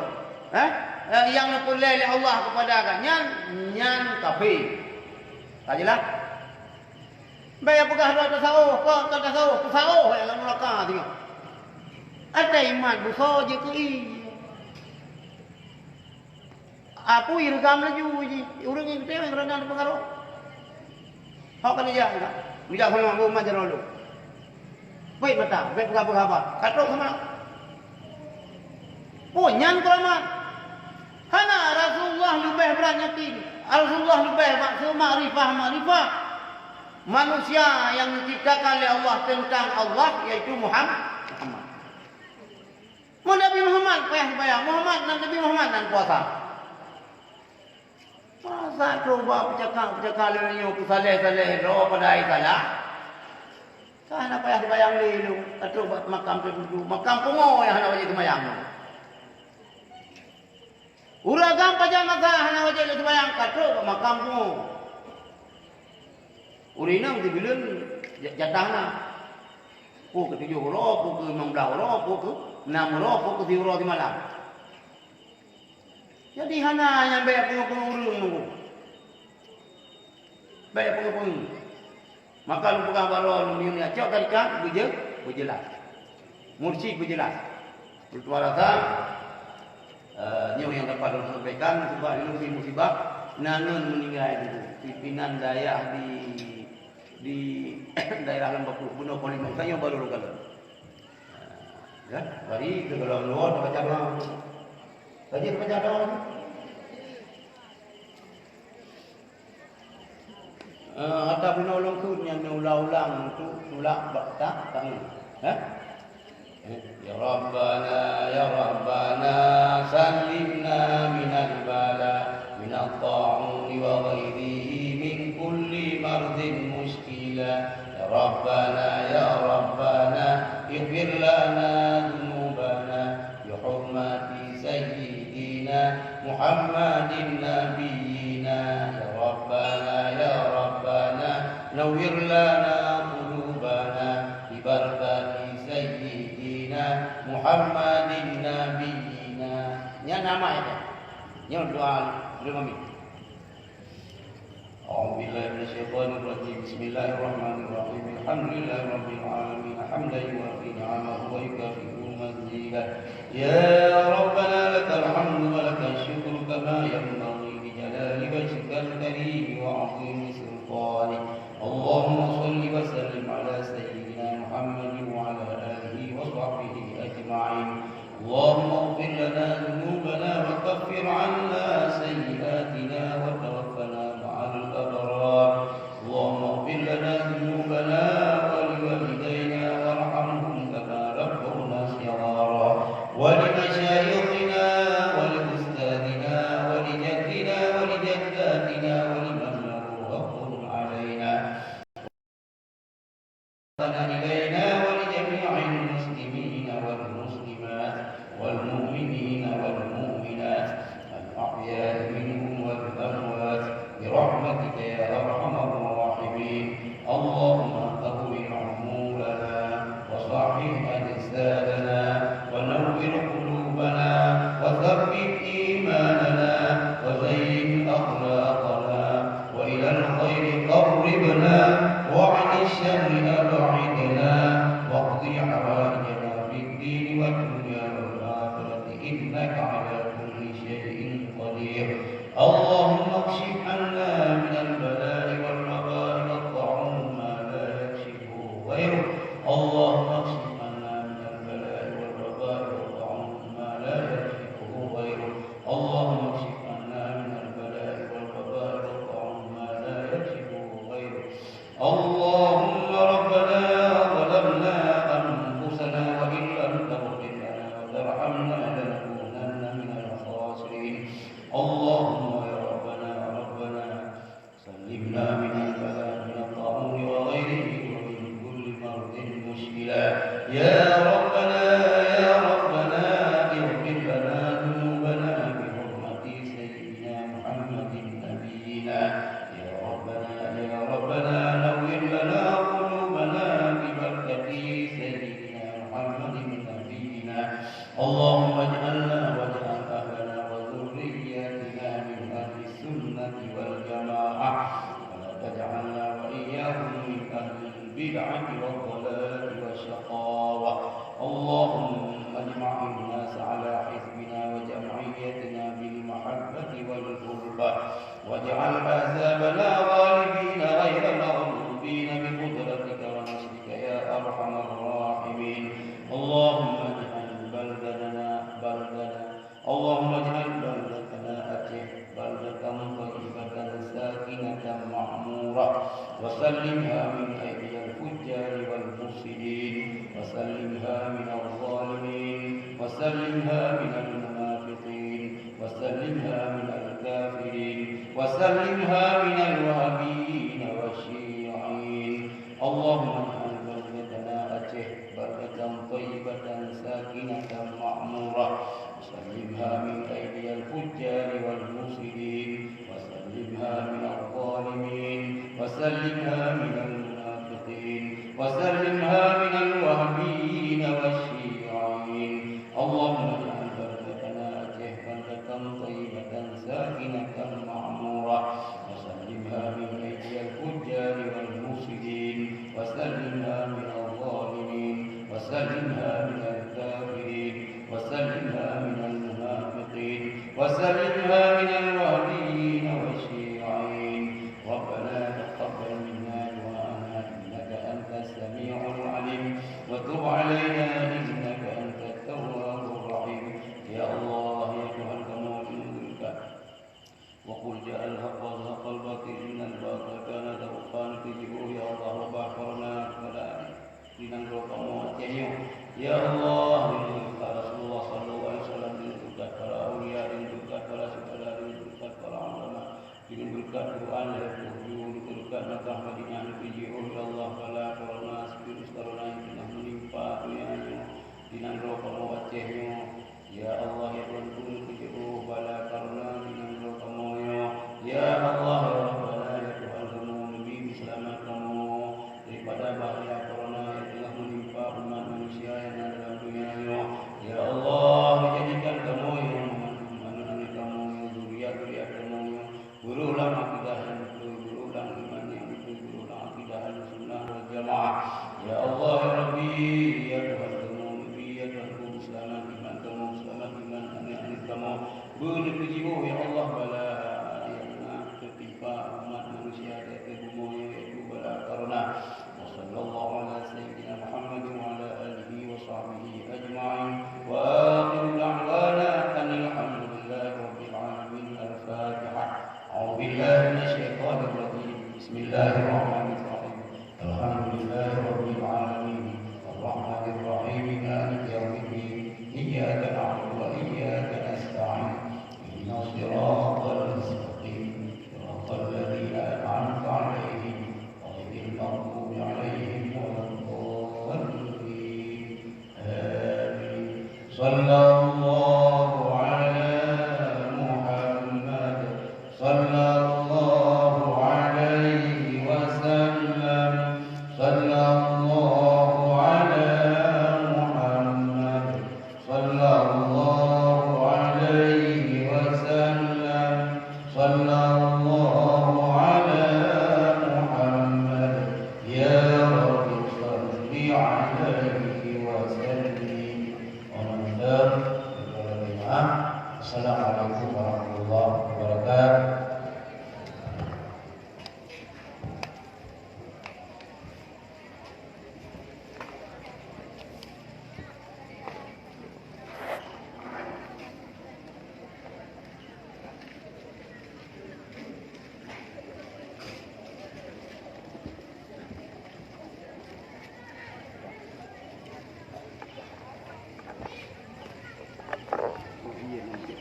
Yang napulai oleh Allah kepada agaknya nyan kafir. Tak jelas? Bayar pegah dua tasawuf, kau tak tasawuf, tasawuf yang lalu laka tengok. Ada iman besar je ke apa irgam laju je. Orang yang kita yang rendah pengaruh. Hak kan dia enggak. Dia sama aku majar dulu. Baik mata, baik pegah apa? Katrok sama. Oh nyan kelamat. Hana Rasulullah lebih beranyakin. Rasulullah lebih maksud ma'rifah. Manusia yang diciptakan oleh Allah tentang Allah yaitu Muhammad. Nabi Muhammad bayang Muhammad dan Nabi Muhammad dan puasa. Masa coba bercakap lelanya ku saleh doa pada ai salah. Kana payah bayang lelu coba makam tu makam pungo yang hana wajib semayang. Uragam pajang masa hana wajib semayang katro makam pungo. Urina mesti bilen jatahna. Ku ke 7 huruf, ku ke 16 huruf, ku ke 6 huruf, ku ke 10 huruf di malam. Jadi hana yang bayar pengukur nunggu. Bayar pengukur. Maka lu pegang baru ni acak tarikan berjelas. Mursyid berjelas. Bertuah rasa yang dapat disampaikan sebab ini musibah nanun meninggal itu pimpinan daya di daerah Lembah Bunuh Polimang saya baru kalau. Ya, bari ke dalam luar baca doa. Tadi baca doa. Ada penolong tu yang ulang-ulang tu ulak tak tahu. Ya Rabbana salimna minal bala minat ta'uni wa ghairihi min kulli mardin muskila. Ya Rabbana ighfir lana dhunubana bi hurmati sayyidina Muhammadin nabiyina. Ya Rabbana nawwir lana qulubana bi barakati sayyidina Muhammadin nabiyina. Nya nama itu. Nya doa mami. أعوذ بالله من الشيطان الرجيم بسم الله الرحمن الرحيم الحمد لله رب العالمين حمدا يوافي نعمه ويكافئ مزيدا يا ربنا لك الحمد ولك الشكر كما ينبغي لجلال وجهك الكريم وعظيم سلطانك اللهم صل وسلم على سيدنا محمد وعلى آله وصحبه أجمعين اللهم اغفر لنا ذنوبنا وكفر عنا سيئاتنا وتوفنا مع الأبرار اللهم اغفر لنا ذنوبنا ولوالدينا وارحمهم كما ربونا صغارا ولمشايخنا ولأستاذنا ولجدنا ولجداتنا ولمن له حق علينا إلينا ولجميع المسلمين والمسلمات والمؤمنين والمؤمنات الأحياء منهم والأموات برحمتك يا أرحم الراحمين اللهم طهر عمورنا وصحح أجسادنا ونور قلوبنا وثبت إيماننا وزين أخلاقنا وإلى الخير قربنا وعن الشر أبعدنا البدعة والضلال والشقاوة. اللهم اجمع الناس على حزبنا وجمعيتنا بالمحبة والقربى، واجعل أحزابنا غالبين غير مغلوبين بقدرتك ونصرك يا أرحم الراحمين. اللهم اجعل بلدتنا أتيه بلدة طيبة ساكنة معمورة، وسلمها من أيدي الفجار والمفسدين، وسلمها من الظالمين، وسلمها من المنافقين، وسلمها من الكافرين، وسلمها من الوهابيين والشيعين. اللهم اجعل بلدتنا أتيه بلدة طيبة ساكنة معمورة، وسلمها من أيدي الفجار والمفسدين، وسلمها من الظالمين، وسلمها من المنافقين، وسلمها من الوهابيين والشيعين. اللهم اجعل بلدتنا أتيه بلدة طيبة ساكنة معمورة، وسلمها من أيدي الفجار والمفسدين، وسلمها من الظالمين، وسلمها من الكافرين، وسلمها من المنافقين، وسلمها من الوهابيين والشيعين. ربنا تقبل منا دعاءنا إنك أنت السميع العليم، وتب علينا إنك أنت التواب الرحيم. يا الله يا Tuhan, kami menginginkan وقل جاء الحق وزهق الباطل إن الباطل كان زهوقا. تجيبوا يا الله وبحرنا ولا linangro kamu acehnya. Ya Allah, lindungilah Rasulullah sallallahu alaihi wasallam, lindungilah para aulia, lindungilah para saudara, lindungilah para ulama, lindungilah Quran dan Tuhan, lindungilah nakah Madinah tujuh. Ya Allah, bala corona virus corona yang telah menimpa dunia, linangro kamu acehnya. Ya Allah ya Tuhan, tujuh bala corona linangro kamu ya Allah ya Rabbana ya Tuhan, kamu lebih selamat kamu daripada bahaya corona yang telah menimpa umat manusia yang ada dalam dunia ini. Ya Allah, jadikan kamu yang menemani kamu, zuriat-zuriat kamu, gurulah akidah yang betul, gurulah iman yang betul, gurulah akidah sunnah wal jamaah. Ya Allah ya Rabbi ya Tuhan kamu, ya Tuhan kamu, selamat iman kamu, selamat iman anak-anak kamu, beri kejibu ya Allah bala yang tertimpa umat manusia dari bumi yaitu bala corona. Sallallahu ala sayyidina Muhammad wa ala alihi wa sahbihi ajma'in, wa akhiru da'wana alhamdulillahi rabbil alamin. Al-Fatihah. A'udzu billahi minasyaitonir rajim. Bismillahirrahmanirrahim. Alhamdulillahi rabbil alamin, arrahmanir rahim, maliki yaumiddin. Iyyaka na'budu wa iyyaka nasta'in. Ihdinas siratal mustaqim, siratal ladzina an'amta 'alaihim ghairil maghdubi 'alaihim waladdallin. Amin. Sallallahu ala Muhammad, sallallahu alaihi wasallam, sallallahu